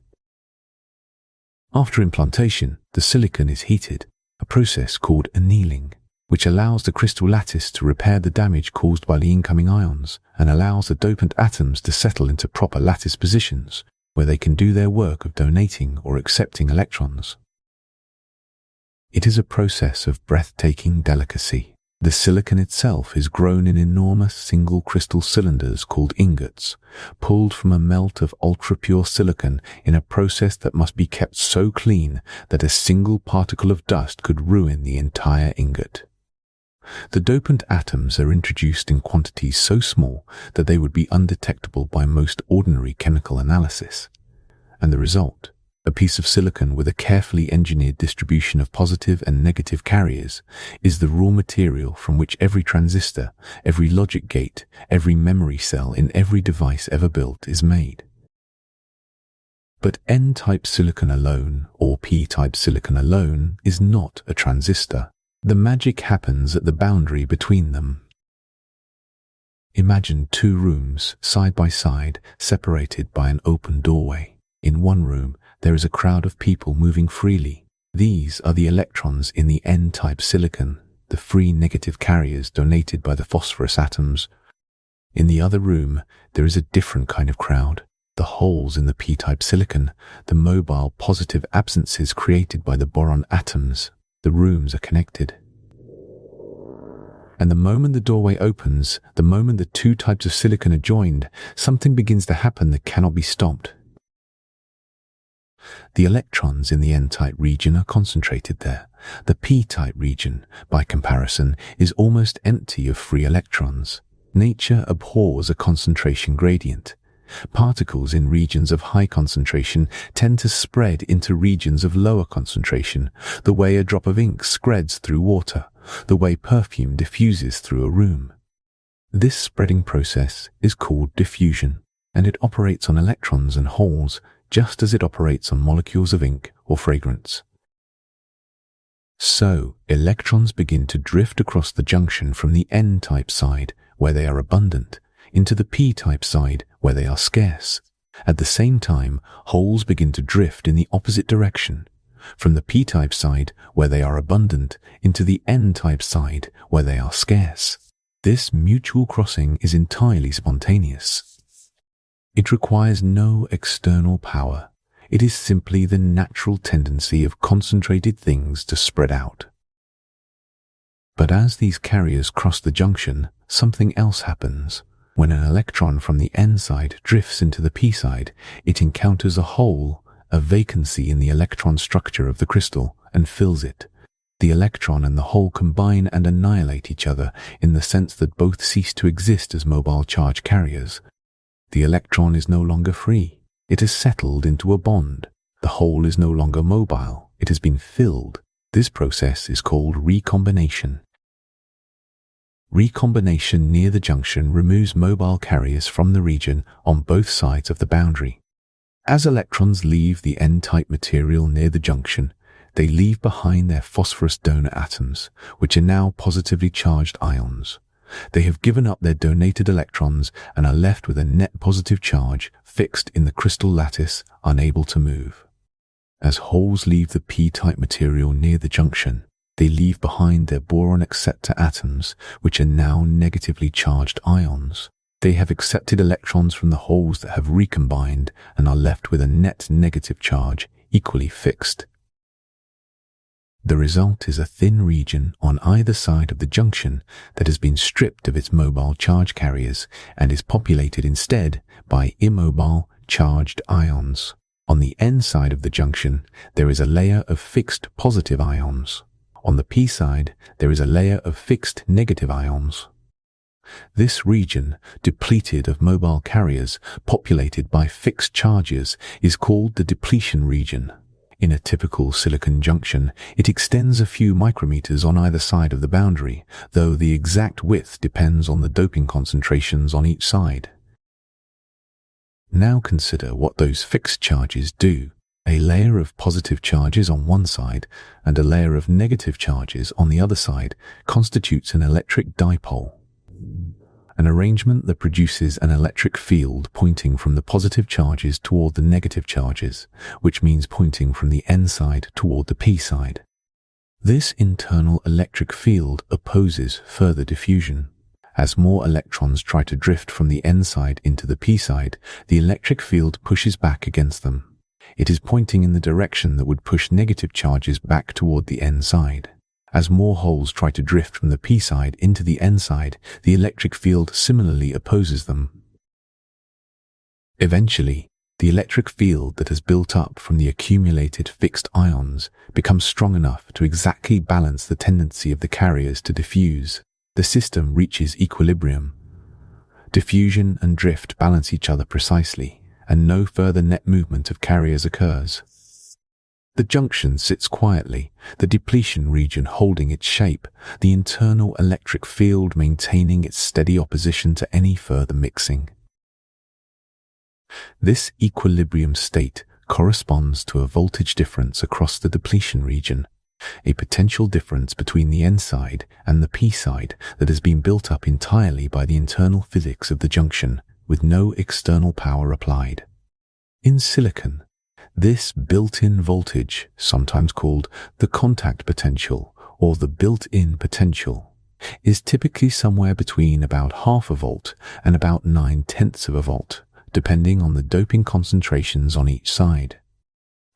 After implantation, the silicon is heated, a process called annealing, which allows the crystal lattice to repair the damage caused by the incoming ions and allows the dopant atoms to settle into proper lattice positions where they can do their work of donating or accepting electrons. It is a process of breathtaking delicacy. The silicon itself is grown in enormous single crystal cylinders called ingots, pulled from a melt of ultra-pure silicon in a process that must be kept so clean that a single particle of dust could ruin the entire ingot. The dopant atoms are introduced in quantities so small that they would be undetectable by most ordinary chemical analysis. And the result, a piece of silicon with a carefully engineered distribution of positive and negative carriers, is the raw material from which every transistor, every logic gate, every memory cell in every device ever built is made. But N-type silicon alone, or P-type silicon alone, is not a transistor. The magic happens at the boundary between them. Imagine two rooms, side by side, separated by an open doorway. In one room, there is a crowd of people moving freely. These are the electrons in the N-type silicon, the free negative carriers donated by the phosphorus atoms. In the other room, there is a different kind of crowd, the holes in the P-type silicon, the mobile positive absences created by the boron atoms. The rooms are connected. And the moment the doorway opens, the moment the two types of silicon are joined, something begins to happen that cannot be stopped. The electrons in the N-type region are concentrated there. The P-type region, by comparison, is almost empty of free electrons. Nature abhors a concentration gradient. Particles in regions of high concentration tend to spread into regions of lower concentration, the way a drop of ink spreads through water, the way perfume diffuses through a room. This spreading process is called diffusion, and it operates on electrons and holes just as it operates on molecules of ink or fragrance. So, electrons begin to drift across the junction from the N-type side, where they are abundant, into the P-type side, where they are scarce. At the same time, holes begin to drift in the opposite direction, from the P-type side, where they are abundant, into the N-type side, where they are scarce. This mutual crossing is entirely spontaneous. It requires no external power. It is simply the natural tendency of concentrated things to spread out. But as these carriers cross the junction, something else happens. When an electron from the N side drifts into the P side, it encounters a hole, a vacancy in the electron structure of the crystal, and fills it. The electron and the hole combine and annihilate each other in the sense that both cease to exist as mobile charge carriers. The electron is no longer free. It has settled into a bond. The hole is no longer mobile. It has been filled. This process is called recombination. Recombination near the junction removes mobile carriers from the region on both sides of the boundary. As electrons leave the N-type material near the junction, they leave behind their phosphorus donor atoms, which are now positively charged ions. They have given up their donated electrons and are left with a net positive charge fixed in the crystal lattice, unable to move. As holes leave the P-type material near the junction, they leave behind their boron acceptor atoms, which are now negatively charged ions. They have accepted electrons from the holes that have recombined and are left with a net negative charge equally fixed. The result is a thin region on either side of the junction that has been stripped of its mobile charge carriers and is populated instead by immobile charged ions. On the N side of the junction, there is a layer of fixed positive ions. On the P side, there is a layer of fixed negative ions. This region, depleted of mobile carriers, populated by fixed charges, is called the depletion region. In a typical silicon junction, it extends a few micrometers on either side of the boundary, though the exact width depends on the doping concentrations on each side. Now consider what those fixed charges do. A layer of positive charges on one side and a layer of negative charges on the other side constitutes an electric dipole, an arrangement that produces an electric field pointing from the positive charges toward the negative charges, which means pointing from the N side toward the P side. This internal electric field opposes further diffusion. As more electrons try to drift from the N side into the P side, the electric field pushes back against them. It is pointing in the direction that would push negative charges back toward the N side. As more holes try to drift from the P side into the N side, the electric field similarly opposes them. Eventually, the electric field that has built up from the accumulated fixed ions becomes strong enough to exactly balance the tendency of the carriers to diffuse. The system reaches equilibrium. Diffusion and drift balance each other precisely, and no further net movement of carriers occurs. The junction sits quietly, the depletion region holding its shape, the internal electric field maintaining its steady opposition to any further mixing. This equilibrium state corresponds to a voltage difference across the depletion region, a potential difference between the N side and the P side that has been built up entirely by the internal physics of the junction, with no external power applied. In silicon, this built-in voltage, sometimes called the contact potential or the built-in potential, is typically somewhere between about half a volt and about 9/10 of a volt, depending on the doping concentrations on each side.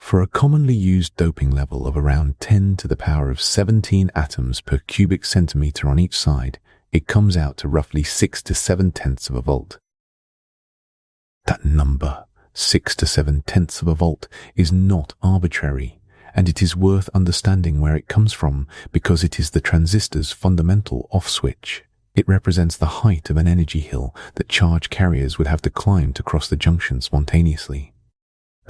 For a commonly used doping level of around 10 to the power of 17 atoms per cubic centimeter on each side, it comes out to roughly 6 to 7/10 of a volt. That number, 6 to 7/10 of a volt, is not arbitrary, and it is worth understanding where it comes from because it is the transistor's fundamental off switch. It represents the height of an energy hill that charge carriers would have to climb to cross the junction spontaneously.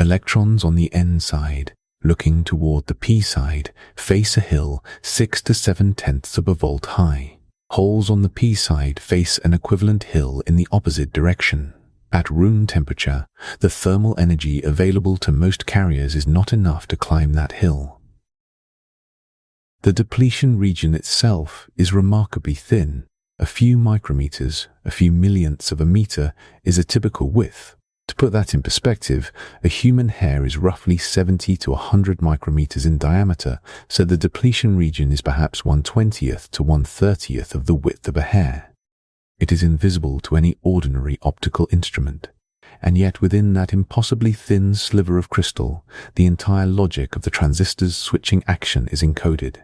Electrons on the N side, looking toward the P side, face a hill 6 to 7/10 of a volt high. Holes on the P side face an equivalent hill in the opposite direction. At room temperature, the thermal energy available to most carriers is not enough to climb that hill. The depletion region itself is remarkably thin. A few micrometers, a few millionths of a meter, is a typical width. To put that in perspective, a human hair is roughly 70 to 100 micrometers in diameter, so the depletion region is perhaps 1/20th to 1/30th of the width of a hair. It is invisible to any ordinary optical instrument, and yet within that impossibly thin sliver of crystal, the entire logic of the transistor's switching action is encoded.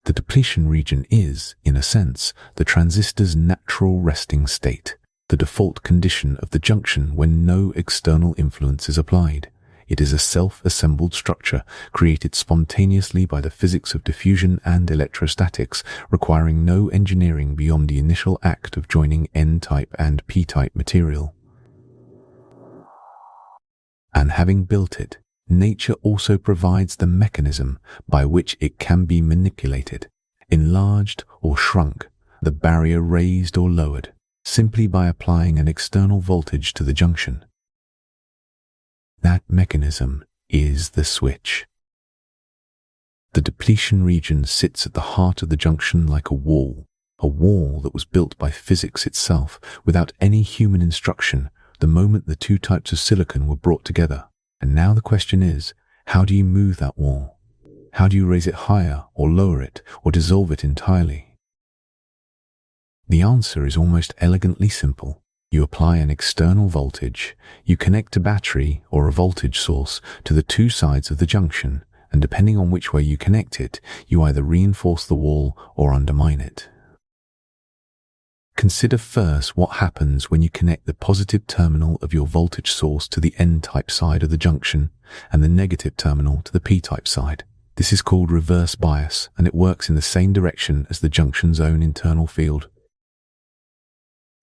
The depletion region is, in a sense, the transistor's natural resting state, the default condition of the junction when no external influence is applied. It is a self-assembled structure created spontaneously by the physics of diffusion and electrostatics, requiring no engineering beyond the initial act of joining N-type and P-type material. And having built it, nature also provides the mechanism by which it can be manipulated, enlarged or shrunk, the barrier raised or lowered, simply by applying an external voltage to the junction. That mechanism is the switch. The depletion region sits at the heart of the junction like a wall that was built by physics itself without any human instruction the moment the two types of silicon were brought together. And now the question is, how do you move that wall? How do you raise it higher or lower it or dissolve it entirely? The answer is almost elegantly simple. You apply an external voltage, you connect a battery or a voltage source to the two sides of the junction, and depending on which way you connect it, you either reinforce the wall or undermine it. Consider first what happens when you connect the positive terminal of your voltage source to the N-type side of the junction and the negative terminal to the P-type side. This is called reverse bias, and it works in the same direction as the junction's own internal field.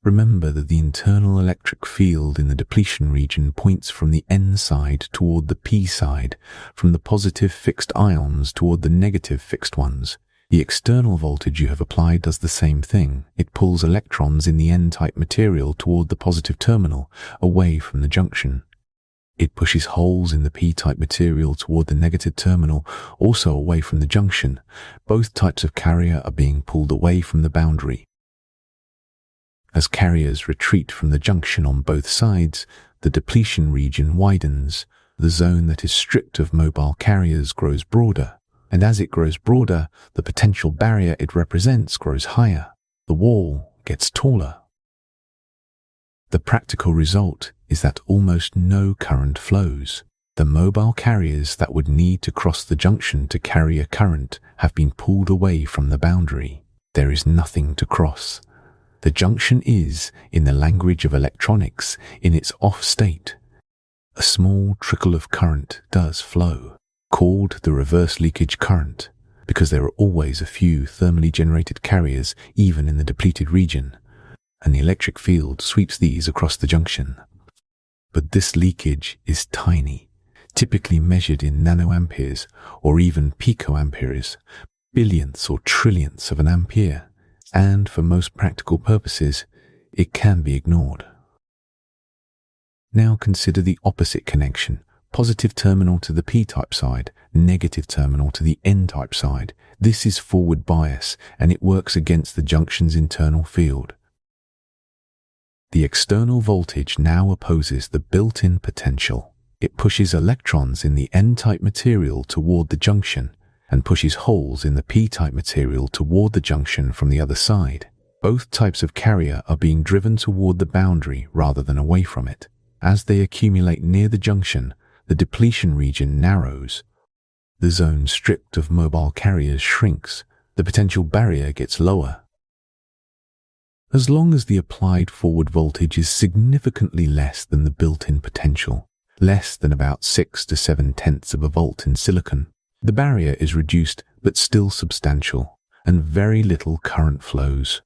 Remember that the internal electric field in the depletion region points from the N side toward the P side, from the positive fixed ions toward the negative fixed ones. The external voltage you have applied does the same thing. It pulls electrons in the N-type material toward the positive terminal, away from the junction. It pushes holes in the P-type material toward the negative terminal, also away from the junction. Both types of carrier are being pulled away from the boundary. As carriers retreat from the junction on both sides, the depletion region widens. The zone that is stripped of mobile carriers grows broader, and as it grows broader, the potential barrier it represents grows higher. The wall gets taller. The practical result is that almost no current flows. The mobile carriers that would need to cross the junction to carry a current have been pulled away from the boundary. There is nothing to cross. The junction is, in the language of electronics, in its off state. A small trickle of current does flow, called the reverse leakage current, because there are always a few thermally generated carriers even in the depleted region, and the electric field sweeps these across the junction. But this leakage is tiny, typically measured in nanoamperes or even picoamperes, billionths or trillionths of an ampere, and for most practical purposes, it can be ignored. Now consider the opposite connection, positive terminal to the P-type side, negative terminal to the N-type side. This is forward bias, and it works against the junction's internal field. The external voltage now opposes the built-in potential. It pushes electrons in the N-type material toward the junction, and pushes holes in the P-type material toward the junction from the other side. Both types of carrier are being driven toward the boundary rather than away from it. As they accumulate near the junction, the depletion region narrows. The zone stripped of mobile carriers shrinks. The potential barrier gets lower. As long as the applied forward voltage is significantly less than the built-in potential, less than about 6 to 7/10 of a volt in silicon, the barrier is reduced but still substantial, and very little current flows.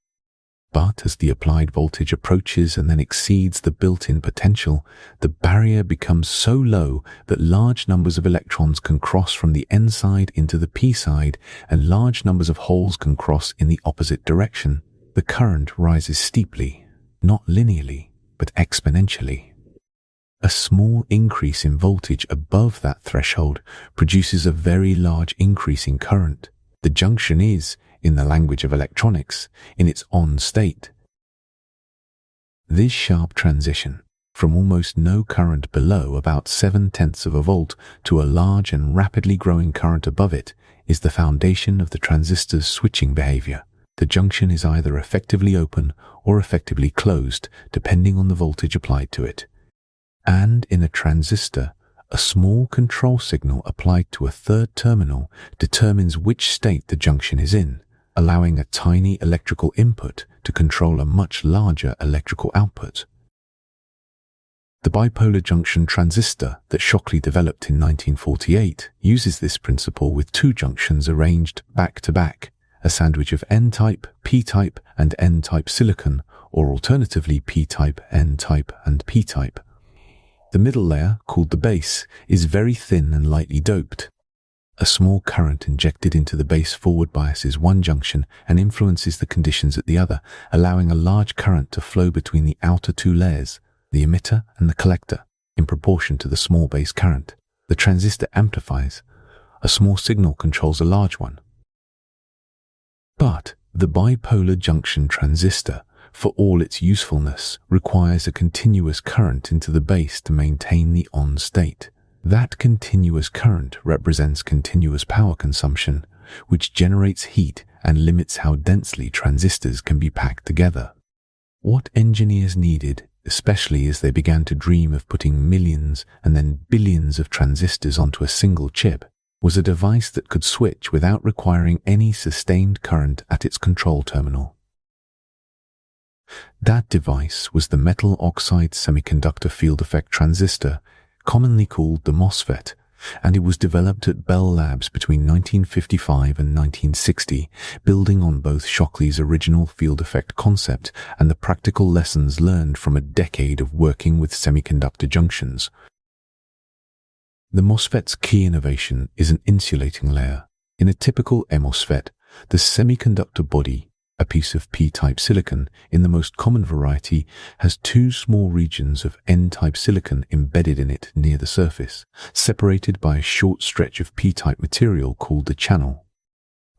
But as the applied voltage approaches and then exceeds the built-in potential, the barrier becomes so low that large numbers of electrons can cross from the N side into the P side, and large numbers of holes can cross in the opposite direction. The current rises steeply, not linearly, but exponentially. A small increase in voltage above that threshold produces a very large increase in current. The junction is, in the language of electronics, in its on state. This sharp transition from almost no current below about 7/10 of a volt to a large and rapidly growing current above it is the foundation of the transistor's switching behavior. The junction is either effectively open or effectively closed, depending on the voltage applied to it. And in a transistor, a small control signal applied to a third terminal determines which state the junction is in, allowing a tiny electrical input to control a much larger electrical output. The bipolar junction transistor that Shockley developed in 1948 uses this principle with two junctions arranged back to back, a sandwich of N-type, P-type, and N-type silicon, or alternatively P-type, N-type, and P-type. The middle layer, called the base, is very thin and lightly doped. A small current injected into the base forward biases one junction and influences the conditions at the other, allowing a large current to flow between the outer two layers, the emitter and the collector, in proportion to the small base current. The transistor amplifies. A small signal controls a large one. But the bipolar junction transistor, for all its usefulness, requires a continuous current into the base to maintain the on state. That continuous current represents continuous power consumption, which generates heat and limits how densely transistors can be packed together. What engineers needed, especially as they began to dream of putting millions and then billions of transistors onto a single chip, was a device that could switch without requiring any sustained current at its control terminal. That device was the metal oxide semiconductor field effect transistor, commonly called the MOSFET, and it was developed at Bell Labs between 1955 and 1960, building on both Shockley's original field effect concept and the practical lessons learned from a decade of working with semiconductor junctions. The MOSFET's key innovation is an insulating layer. In a typical MOSFET, the semiconductor body, a piece of P-type silicon in the most common variety, has two small regions of N-type silicon embedded in it near the surface, separated by a short stretch of P-type material called the channel.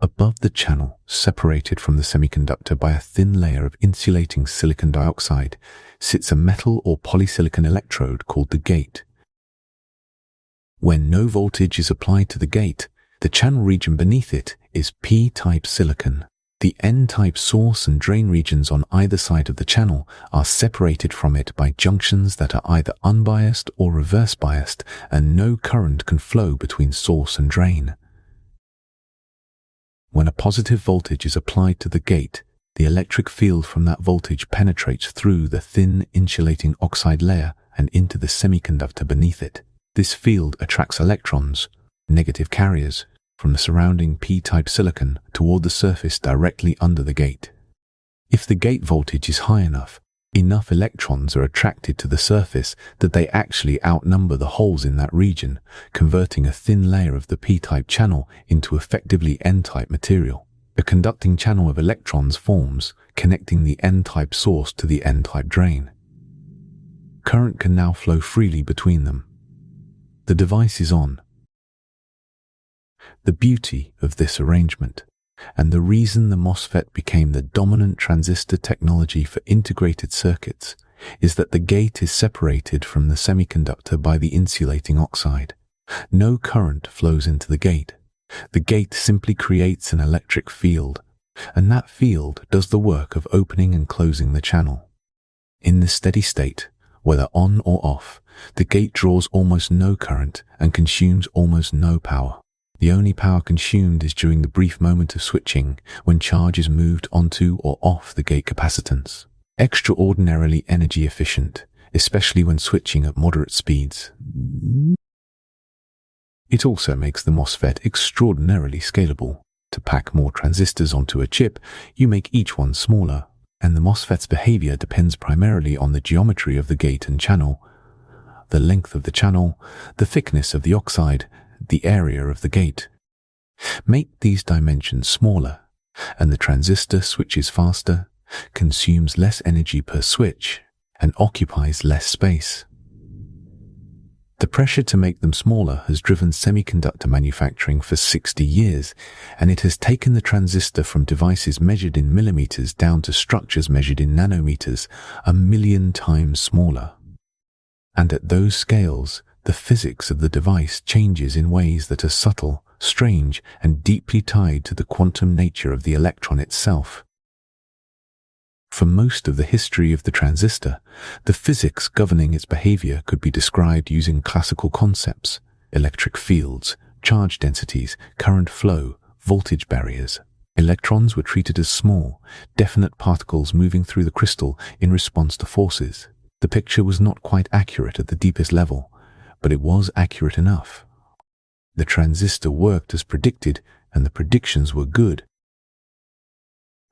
Above the channel, separated from the semiconductor by a thin layer of insulating silicon dioxide, sits a metal or polysilicon electrode called the gate. When no voltage is applied to the gate, the channel region beneath it is P-type silicon. The N-type source and drain regions on either side of the channel are separated from it by junctions that are either unbiased or reverse biased, and no current can flow between source and drain. When a positive voltage is applied to the gate, the electric field from that voltage penetrates through the thin insulating oxide layer and into the semiconductor beneath it. This field attracts electrons, negative carriers, from the surrounding P-type silicon toward the surface directly under the gate. If the gate voltage is high enough electrons are attracted to the surface that they actually outnumber the holes in that region, converting a thin layer of the P-type channel into effectively N-type material. A conducting channel of electrons forms, connecting the N-type source to the N-type drain. Current can now flow freely between them. The device is on. The beauty of this arrangement, and the reason the MOSFET became the dominant transistor technology for integrated circuits, is that the gate is separated from the semiconductor by the insulating oxide. No current flows into the gate. The gate simply creates an electric field, and that field does the work of opening and closing the channel. In the steady state, whether on or off, the gate draws almost no current and consumes almost no power. The only power consumed is during the brief moment of switching, when charge is moved onto or off the gate capacitance. Extraordinarily energy efficient, especially when switching at moderate speeds. It also makes the MOSFET extraordinarily scalable. To pack more transistors onto a chip, you make each one smaller, and the MOSFET's behavior depends primarily on the geometry of the gate and channel, the length of the channel, the thickness of the oxide, the area of the gate. Make these dimensions smaller, and the transistor switches faster, consumes less energy per switch, and occupies less space. The pressure to make them smaller has driven semiconductor manufacturing for 60 years, and it has taken the transistor from devices measured in millimeters down to structures measured in nanometers, 1,000,000 times smaller. And at those scales, the physics of the device changes in ways that are subtle, strange, and deeply tied to the quantum nature of the electron itself. For most of the history of the transistor, the physics governing its behavior could be described using classical concepts: electric fields, charge densities, current flow, voltage barriers. Electrons were treated as small, definite particles moving through the crystal in response to forces. The picture was not quite accurate at the deepest level, but it was accurate enough. The transistor worked as predicted, and the predictions were good.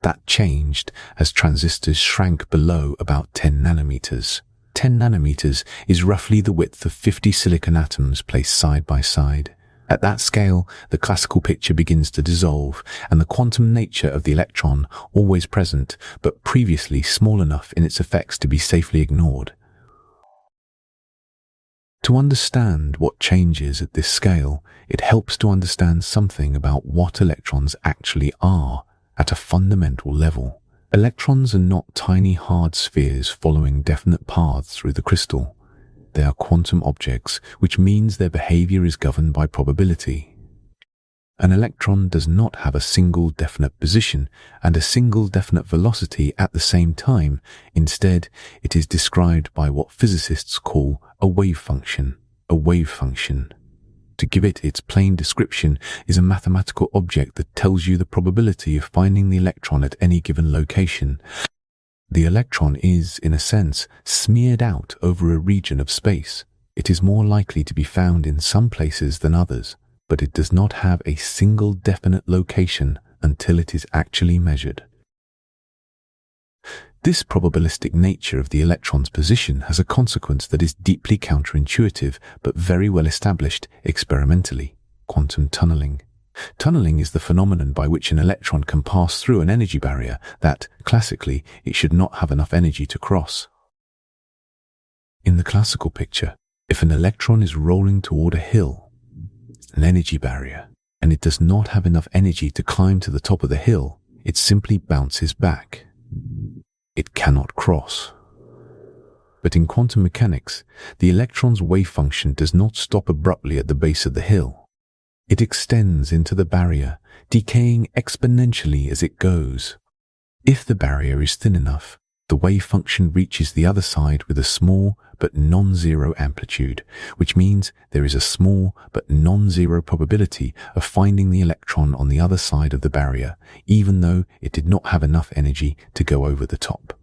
That changed as transistors shrank below about 10 nanometers. 10 nanometers is roughly the width of 50 silicon atoms placed side by side. At that scale, the classical picture begins to dissolve, and the quantum nature of the electron, always present, but previously small enough in its effects to be safely ignored. To understand what changes at this scale, it helps to understand something about what electrons actually are at a fundamental level. Electrons are not tiny hard spheres following definite paths through the crystal. They are quantum objects, which means their behavior is governed by probability. An electron does not have a single definite position and a single definite velocity at the same time. Instead, it is described by what physicists call a wave function. A wave function, to give it its plain description, is a mathematical object that tells you the probability of finding the electron at any given location. The electron is, in a sense, smeared out over a region of space. It is more likely to be found in some places than others, but it does not have a single definite location until it is actually measured. This probabilistic nature of the electron's position has a consequence that is deeply counterintuitive but very well established experimentally: quantum tunneling. Tunneling is the phenomenon by which an electron can pass through an energy barrier that, classically, it should not have enough energy to cross. In the classical picture, if an electron is rolling toward a hill, an energy barrier, and it does not have enough energy to climb to the top of the hill, it simply bounces back. It cannot cross. But in quantum mechanics, the electron's wave function does not stop abruptly at the base of the hill. It extends into the barrier, decaying exponentially as it goes. If the barrier is thin enough, the wave function reaches the other side with a small but non-zero amplitude, which means there is a small but non-zero probability of finding the electron on the other side of the barrier, even though it did not have enough energy to go over the top.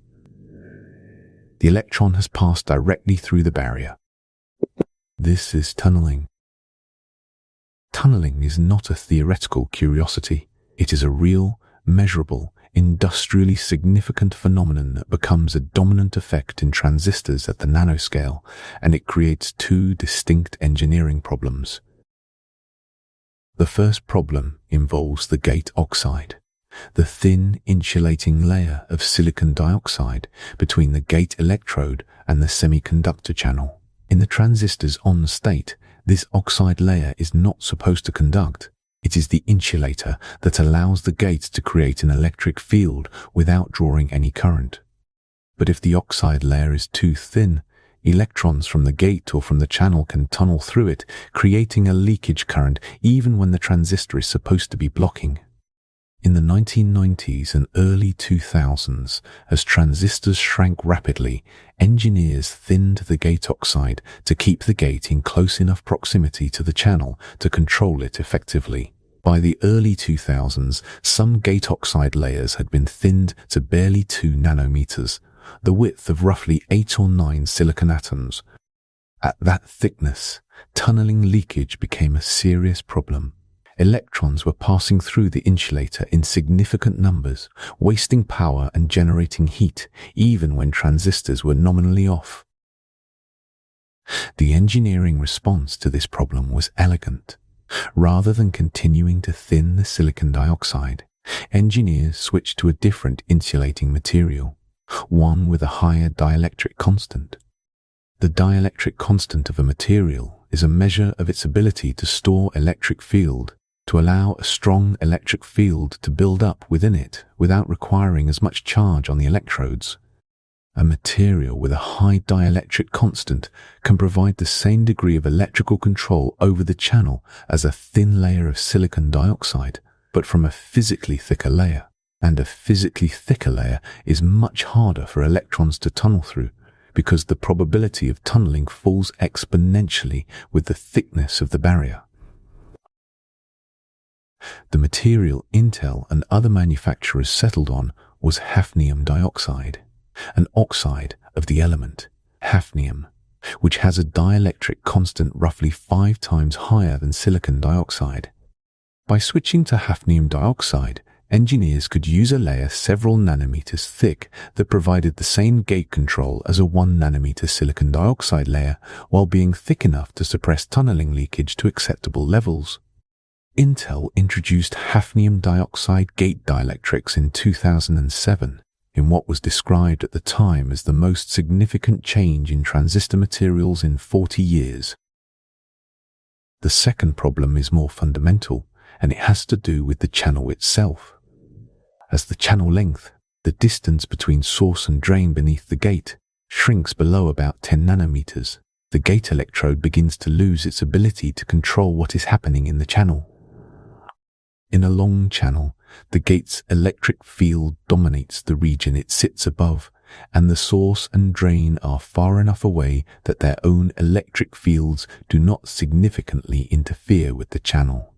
The electron has passed directly through the barrier. This is tunneling. Tunneling is not a theoretical curiosity. It is a real, measurable, industrially significant phenomenon that becomes a dominant effect in transistors at the nanoscale, and it creates two distinct engineering problems. The first problem involves the gate oxide, the thin insulating layer of silicon dioxide between the gate electrode and the semiconductor channel. In the transistor's on state, this oxide layer is not supposed to conduct. It is the insulator that allows the gate to create an electric field without drawing any current. But if the oxide layer is too thin, electrons from the gate or from the channel can tunnel through it, creating a leakage current even when the transistor is supposed to be blocking. In the 1990s and early 2000s, as transistors shrank rapidly, engineers thinned the gate oxide to keep the gate in close enough proximity to the channel to control it effectively. By the early 2000s, some gate oxide layers had been thinned to barely 2 nanometers, the width of roughly 8 or 9 silicon atoms. At that thickness, tunneling leakage became a serious problem. Electrons were passing through the insulator in significant numbers, wasting power and generating heat, even when transistors were nominally off. The engineering response to this problem was elegant. Rather than continuing to thin the silicon dioxide, engineers switched to a different insulating material, one with a higher dielectric constant. The dielectric constant of a material is a measure of its ability to store electric field, to allow a strong electric field to build up within it without requiring as much charge on the electrodes. A material with a high dielectric constant can provide the same degree of electrical control over the channel as a thin layer of silicon dioxide, but from a physically thicker layer. And a physically thicker layer is much harder for electrons to tunnel through, because the probability of tunneling falls exponentially with the thickness of the barrier. The material Intel and other manufacturers settled on was hafnium dioxide, an oxide of the element hafnium, which has a dielectric constant roughly 5 times higher than silicon dioxide. By switching to hafnium dioxide, engineers could use a layer several nanometers thick that provided the same gate control as a 1 nanometer silicon dioxide layer, while being thick enough to suppress tunneling leakage to acceptable levels. Intel introduced hafnium dioxide gate dielectrics in 2007, in what was described at the time as the most significant change in transistor materials in 40 years. The second problem is more fundamental, and it has to do with the channel itself. As the channel length, the distance between source and drain beneath the gate, shrinks below about 10 nanometers, the gate electrode begins to lose its ability to control what is happening in the channel. In a long channel, the gate's electric field dominates the region it sits above, and the source and drain are far enough away that their own electric fields do not significantly interfere with the channel.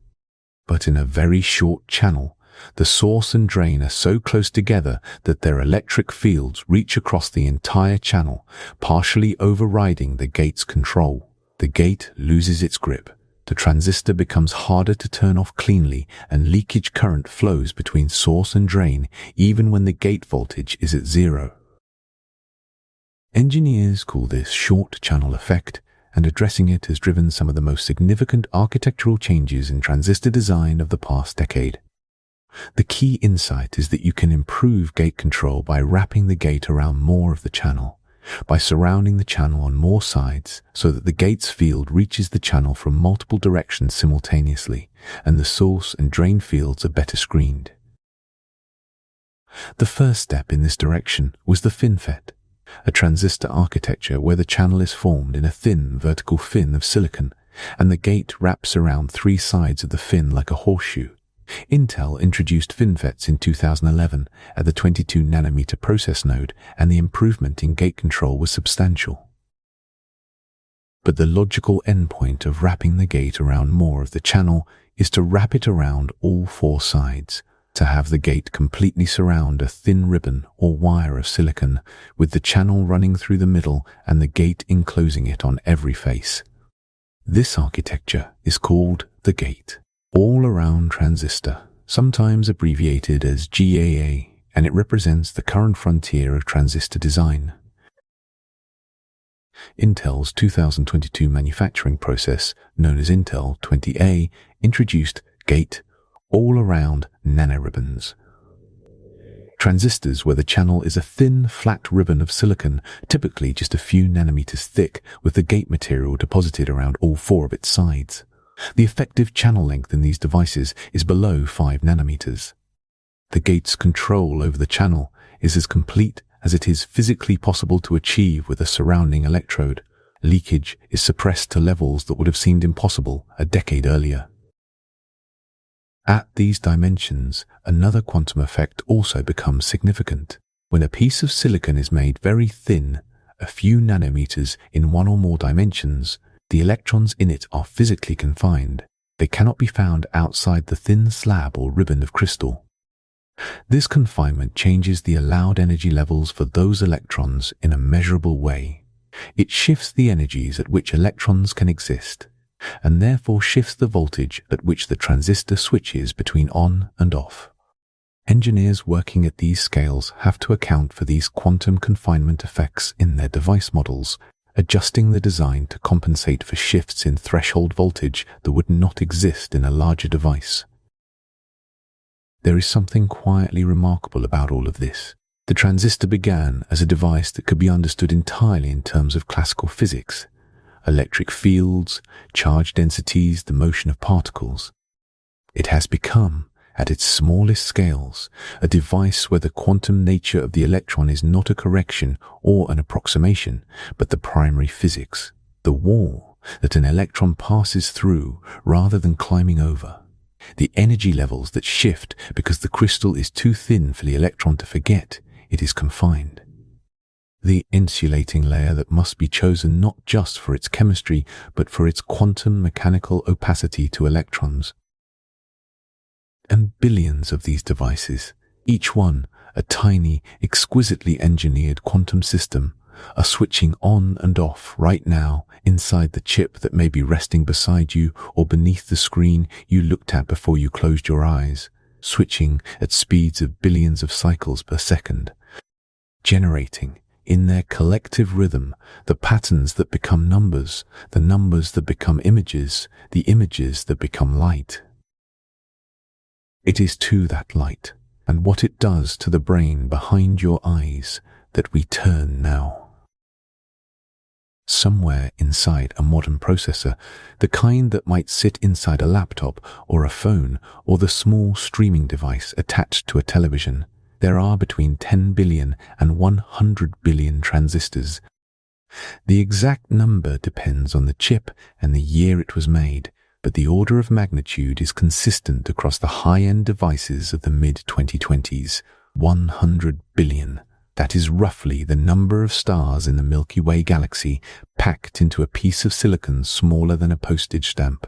But in a very short channel, the source and drain are so close together that their electric fields reach across the entire channel, partially overriding the gate's control. The gate loses its grip. The transistor becomes harder to turn off cleanly, and leakage current flows between source and drain even when the gate voltage is at zero. Engineers call this short channel effect, and addressing it has driven some of the most significant architectural changes in transistor design of the past decade. The key insight is that you can improve gate control by wrapping the gate around more of the channel, by surrounding the channel on more sides so that the gate's field reaches the channel from multiple directions simultaneously, and the source and drain fields are better screened. The first step in this direction was the FinFET, a transistor architecture where the channel is formed in a thin vertical fin of silicon, and the gate wraps around three sides of the fin like a horseshoe. Intel introduced FinFETs in 2011 at the 22-nanometer process node, and the improvement in gate control was substantial. But the logical endpoint of wrapping the gate around more of the channel is to wrap it around all four sides, to have the gate completely surround a thin ribbon or wire of silicon, with the channel running through the middle and the gate enclosing it on every face. This architecture is called the gate all-around transistor, sometimes abbreviated as GAA, and it represents the current frontier of transistor design. Intel's 2022 manufacturing process, known as Intel 20A, introduced gate all-around nanoribbons. Transistors where the channel is a thin, flat ribbon of silicon, typically just a few nanometers thick, with the gate material deposited around all four of its sides. The effective channel length in these devices is below 5 nanometers. The gate's control over the channel is as complete as it is physically possible to achieve with a surrounding electrode. Leakage is suppressed to levels that would have seemed impossible a decade earlier. At these dimensions, another quantum effect also becomes significant. When a piece of silicon is made very thin, a few nanometers in one or more dimensions, the electrons in it are physically confined. They cannot be found outside the thin slab or ribbon of crystal. This confinement changes the allowed energy levels for those electrons in a measurable way. It shifts the energies at which electrons can exist, and therefore shifts the voltage at which the transistor switches between on and off. Engineers working at these scales have to account for these quantum confinement effects in their device models, adjusting the design to compensate for shifts in threshold voltage that would not exist in a larger device. There is something quietly remarkable about all of this. The transistor began as a device that could be understood entirely in terms of classical physics: electric fields, charge densities, the motion of particles. It has become, at its smallest scales, a device where the quantum nature of the electron is not a correction or an approximation, but the primary physics, the wall that an electron passes through rather than climbing over, the energy levels that shift because the crystal is too thin for the electron to forget it is confined, the insulating layer that must be chosen not just for its chemistry but for its quantum mechanical opacity to electrons. And billions of these devices, each one a tiny, exquisitely engineered quantum system, are switching on and off right now inside the chip that may be resting beside you or beneath the screen you looked at before you closed your eyes, switching at speeds of billions of cycles per second, generating in their collective rhythm the patterns that become numbers, the numbers that become images, the images that become light. It is to that light, and what it does to the brain behind your eyes, that we turn now. Somewhere inside a modern processor, the kind that might sit inside a laptop or a phone or the small streaming device attached to a television, there are between 10 billion and 100 billion transistors. The exact number depends on the chip and the year it was made, but the order of magnitude is consistent across the high-end devices of the mid-2020s. 100 billion. That is roughly the number of stars in the Milky Way galaxy packed into a piece of silicon smaller than a postage stamp.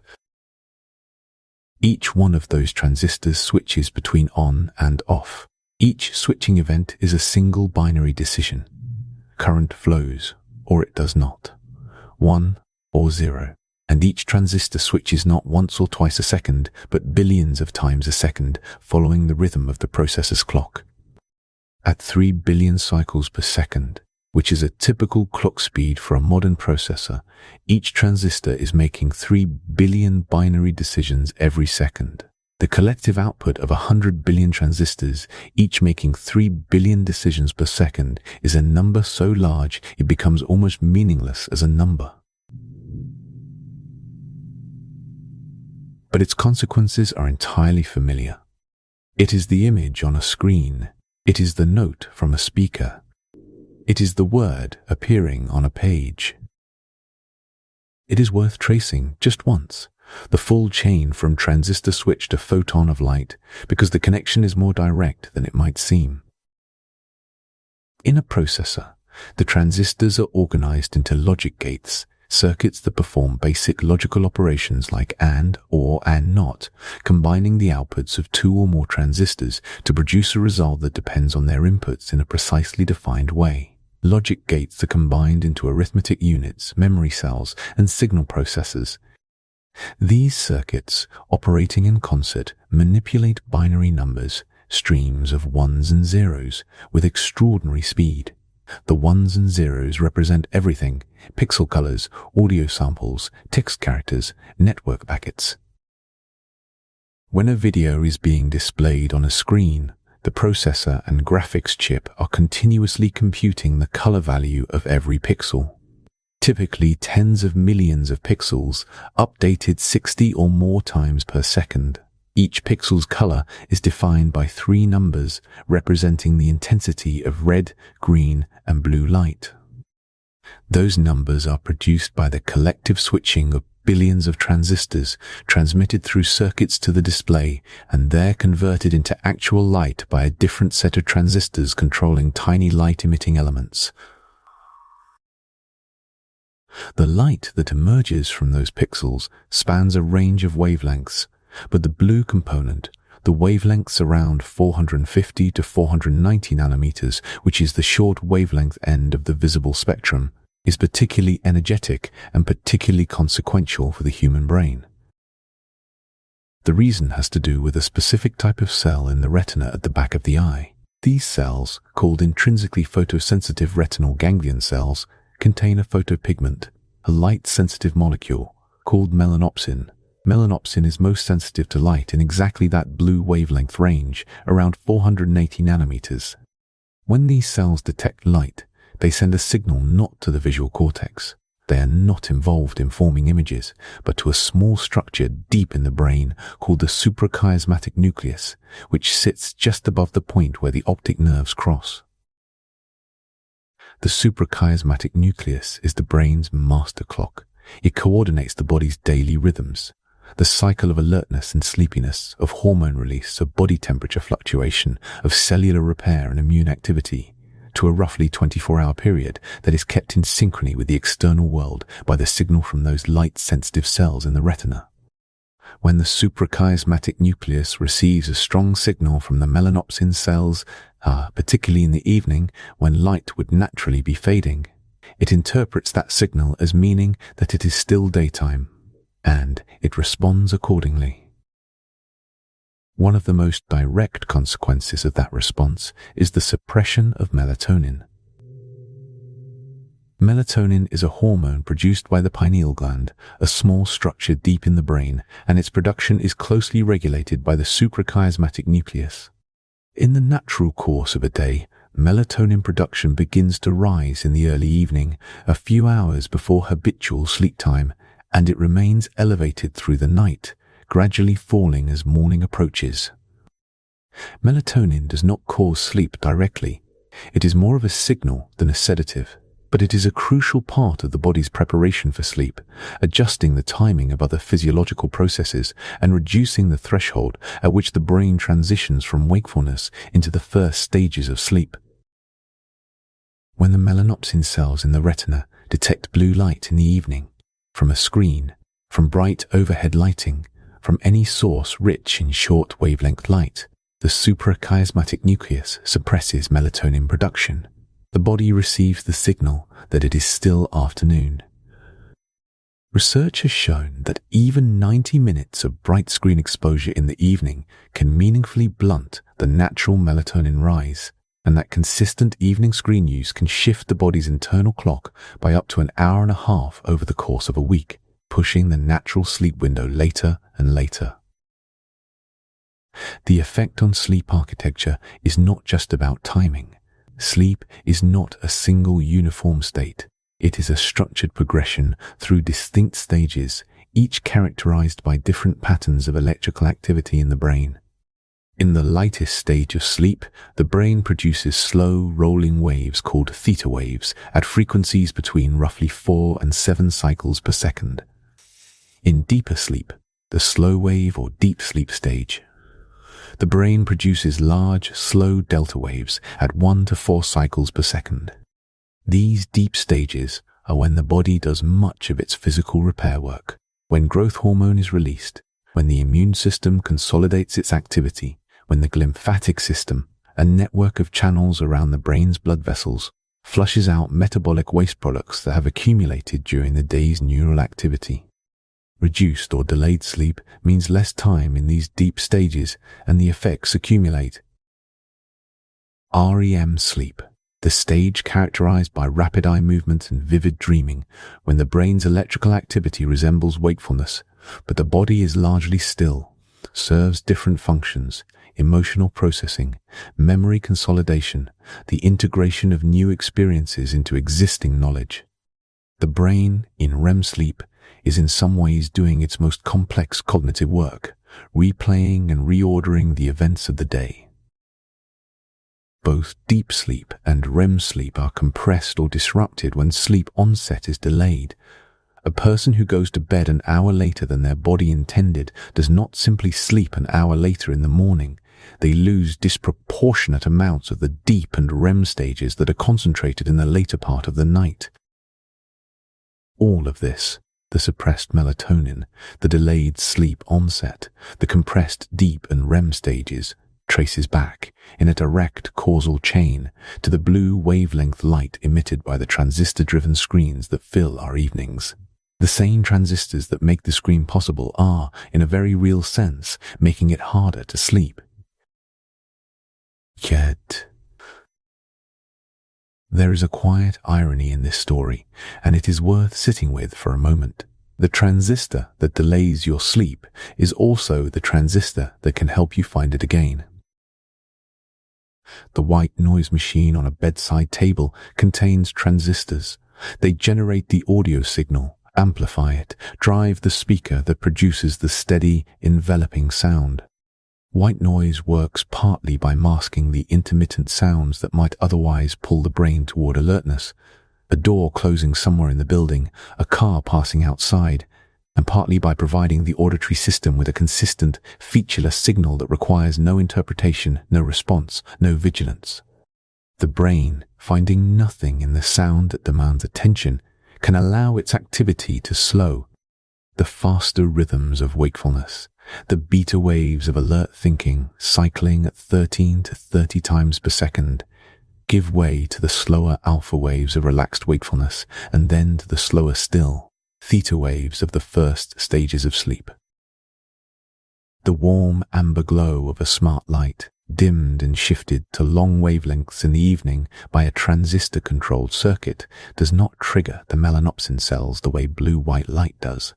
Each one of those transistors switches between on and off. Each switching event is a single binary decision. Current flows, or it does not. 1 or 0. And each transistor switches not once or twice a second, but billions of times a second, following the rhythm of the processor's clock. At 3 billion cycles per second, which is a typical clock speed for a modern processor, each transistor is making 3 billion binary decisions every second. The collective output of 100 billion transistors, each making 3 billion decisions per second, is a number so large it becomes almost meaningless as a number. But its consequences are entirely familiar. It is the image on a screen. It is the note from a speaker. It is the word appearing on a page. It is worth tracing just once, the full chain from transistor switch to photon of light, because the connection is more direct than it might seem. In a processor, the transistors are organized into logic gates, circuits that perform basic logical operations like AND, OR, and NOT, combining the outputs of 2 or more transistors to produce a result that depends on their inputs in a precisely defined way. Logic gates are combined into arithmetic units, memory cells, and signal processors. These circuits, operating in concert, manipulate binary numbers, streams of ones and zeros, with extraordinary speed. The ones and zeros represent everything: pixel colors, audio samples, text characters, network packets. When a video is being displayed on a screen, the processor and graphics chip are continuously computing the color value of every pixel. Typically tens of millions of pixels, updated 60 or more times per second. Each pixel's color is defined by 3 numbers representing the intensity of red, green, and blue light. Those numbers are produced by the collective switching of billions of transistors transmitted through circuits to the display, and there converted into actual light by a different set of transistors controlling tiny light-emitting elements. The light that emerges from those pixels spans a range of wavelengths, but the blue component, the wavelengths around 450 to 490 nanometers, which is the short wavelength end of the visible spectrum, is particularly energetic and particularly consequential for the human brain. The reason has to do with a specific type of cell in the retina at the back of the eye. These cells, called intrinsically photosensitive retinal ganglion cells, contain a photopigment, a light-sensitive molecule, called melanopsin. Melanopsin is most sensitive to light in exactly that blue wavelength range, around 480 nanometers. When these cells detect light, they send a signal not to the visual cortex. They are not involved in forming images, but to a small structure deep in the brain called the suprachiasmatic nucleus, which sits just above the point where the optic nerves cross. The suprachiasmatic nucleus is the brain's master clock. It coordinates the body's daily rhythms. The cycle of alertness and sleepiness, of hormone release, of body temperature fluctuation, of cellular repair and immune activity, to a roughly 24-hour period that is kept in synchrony with the external world by the signal from those light-sensitive cells in the retina. When the suprachiasmatic nucleus receives a strong signal from the melanopsin cells, particularly in the evening when light would naturally be fading, it interprets that signal as meaning that it is still daytime, and it responds accordingly. One of the most direct consequences of that response is the suppression of melatonin. Melatonin is a hormone produced by the pineal gland, a small structure deep in the brain, and its production is closely regulated by the suprachiasmatic nucleus. In the natural course of a day, melatonin production begins to rise in the early evening, a few hours before habitual sleep time, and it remains elevated through the night, gradually falling as morning approaches. Melatonin does not cause sleep directly. It is more of a signal than a sedative. but it is a crucial part of the body's preparation for sleep, adjusting the timing of other physiological processes and reducing the threshold at which the brain transitions from wakefulness into the first stages of sleep. When the melanopsin cells in the retina detect blue light in the evening, from a screen, from bright overhead lighting, from any source rich in short wavelength light, the suprachiasmatic nucleus suppresses melatonin production. The body receives the signal that it is still afternoon. Research has shown that even 90 minutes of bright screen exposure in the evening can meaningfully blunt the natural melatonin rise, and that consistent evening screen use can shift the body's internal clock by up to an hour and a half over the course of a week, pushing the natural sleep window later and later. The effect on sleep architecture is not just about timing. Sleep is not a single uniform state. It is a structured progression through distinct stages, each characterized by different patterns of electrical activity in the brain. In the lightest stage of sleep, the brain produces slow, rolling waves called theta waves at frequencies between roughly 4 and 7 cycles per second. In deeper sleep, the slow wave or deep sleep stage, the brain produces large, slow delta waves at 1 to 4 cycles per second. These deep stages are when the body does much of its physical repair work, when growth hormone is released, when the immune system consolidates its activity, when the glymphatic system, a network of channels around the brain's blood vessels, flushes out metabolic waste products that have accumulated during the day's neural activity. Reduced or delayed sleep means less time in these deep stages, and the effects accumulate. REM sleep, the stage characterized by rapid eye movement and vivid dreaming, when the brain's electrical activity resembles wakefulness, but the body is largely still, serves different functions: emotional processing, memory consolidation, the integration of new experiences into existing knowledge. The brain, in REM sleep, is in some ways doing its most complex cognitive work, replaying and reordering the events of the day. Both deep sleep and REM sleep are compressed or disrupted when sleep onset is delayed. A person who goes to bed an hour later than their body intended does not simply sleep an hour later in the morning. They lose disproportionate amounts of the deep and REM stages that are concentrated in the later part of the night. All of this, the suppressed melatonin, the delayed sleep onset, the compressed deep and REM stages, traces back, in a direct causal chain, to the blue wavelength light emitted by the transistor-driven screens that fill our evenings. The same transistors that make the screen possible are, in a very real sense, making it harder to sleep. Yet, there is a quiet irony in this story, and it is worth sitting with for a moment. The transistor that delays your sleep is also the transistor that can help you find it again. The white noise machine on a bedside table contains transistors. They generate the audio signal, amplify it, drive the speaker that produces the steady, enveloping sound. White noise works partly by masking the intermittent sounds that might otherwise pull the brain toward alertness: a door closing somewhere in the building, a car passing outside, and partly by providing the auditory system with a consistent, featureless signal that requires no interpretation, no response, no vigilance. The brain, finding nothing in the sound that demands attention, can allow its activity to slow. The faster rhythms of wakefulness, the beta waves of alert thinking cycling at 13 to 30 times per second, give way to the slower alpha waves of relaxed wakefulness, and then to the slower still, theta waves of the first stages of sleep. The warm amber glow of a smart light, dimmed and shifted to long wavelengths in the evening by a transistor-controlled circuit, does not trigger the melanopsin cells the way blue-white light does.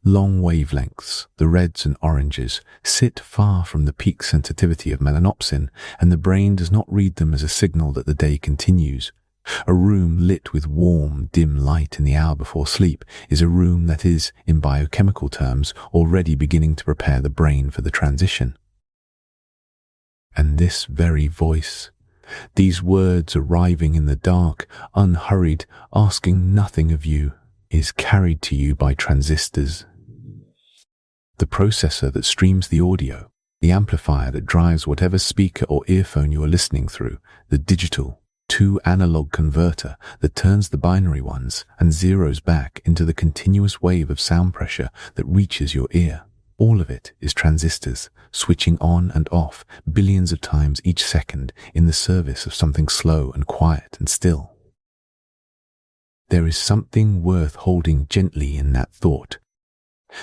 Long wavelengths, the reds and oranges, sit far from the peak sensitivity of melanopsin, and the brain does not read them as a signal that the day continues. A room lit with warm, dim light in the hour before sleep is a room that is, in biochemical terms, already beginning to prepare the brain for the transition. And this very voice, These words arriving in the dark, unhurried, asking nothing of you, is carried to you by transistors. The processor that streams the audio, the amplifier that drives whatever speaker or earphone you are listening through, the digital to analog converter that turns the binary ones and zeros back into the continuous wave of sound pressure that reaches your ear. All of it is transistors, switching on and off billions of times each second in the service of something slow and quiet and still. There is something worth holding gently in that thought.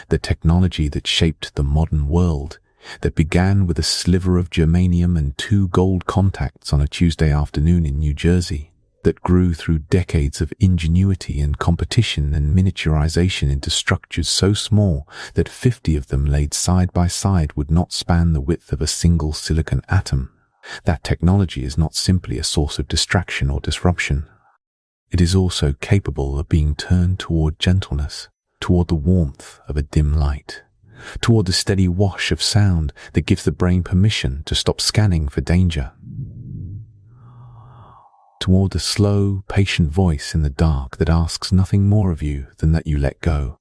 The technology that shaped the modern world, that began with a sliver of germanium and 2 gold contacts on a Tuesday afternoon in New Jersey, that grew through decades of ingenuity and competition and miniaturization into structures so small that 50 of them laid side by side would not span the width of a single silicon atom. That technology is not simply a source of distraction or disruption. It is also capable of being turned toward gentleness, toward the warmth of a dim light, toward the steady wash of sound that gives the brain permission to stop scanning for danger, toward the slow, patient voice in the dark that asks nothing more of you than that you let go.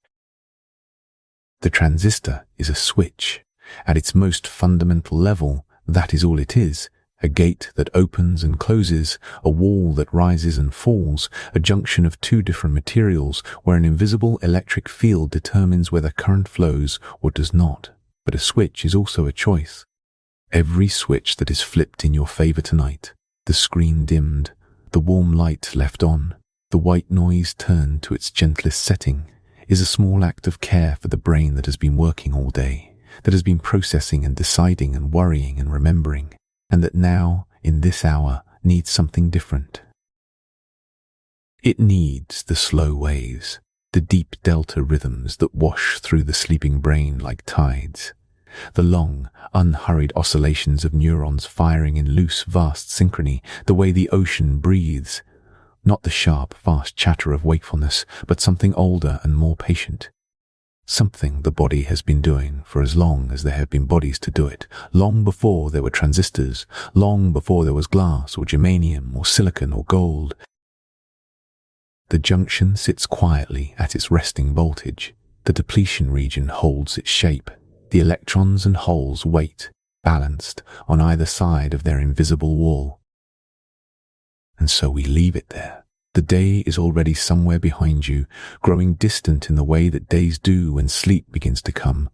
The transistor is a switch. At its most fundamental level, that is all it is. A gate that opens and closes, a wall that rises and falls, a junction of 2 different materials where an invisible electric field determines whether current flows or does not. But a switch is also a choice. Every switch that is flipped in your favor tonight, the screen dimmed, the warm light left on, the white noise turned to its gentlest setting, is a small act of care for the brain that has been working all day, that has been processing and deciding and worrying and remembering, and that now, in this hour, needs something different. It needs the slow waves, the deep delta rhythms that wash through the sleeping brain like tides, the long, unhurried oscillations of neurons firing in loose, vast synchrony, the way the ocean breathes, not the sharp, fast chatter of wakefulness, but something older and more patient. Something the body has been doing for as long as there have been bodies to do it, long before there were transistors, long before there was glass or germanium or silicon or gold. The junction sits quietly at its resting voltage. The depletion region holds its shape. The electrons and holes wait, balanced, on either side of their invisible wall. And so we leave it there. The day is already somewhere behind you, growing distant in the way that days do when sleep begins to come.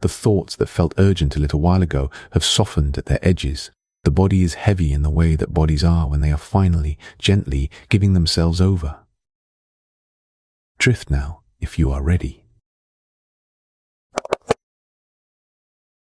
The thoughts that felt urgent a little while ago have softened at their edges. The body is heavy in the way that bodies are when they are finally, gently giving themselves over. Drift now, if you are ready.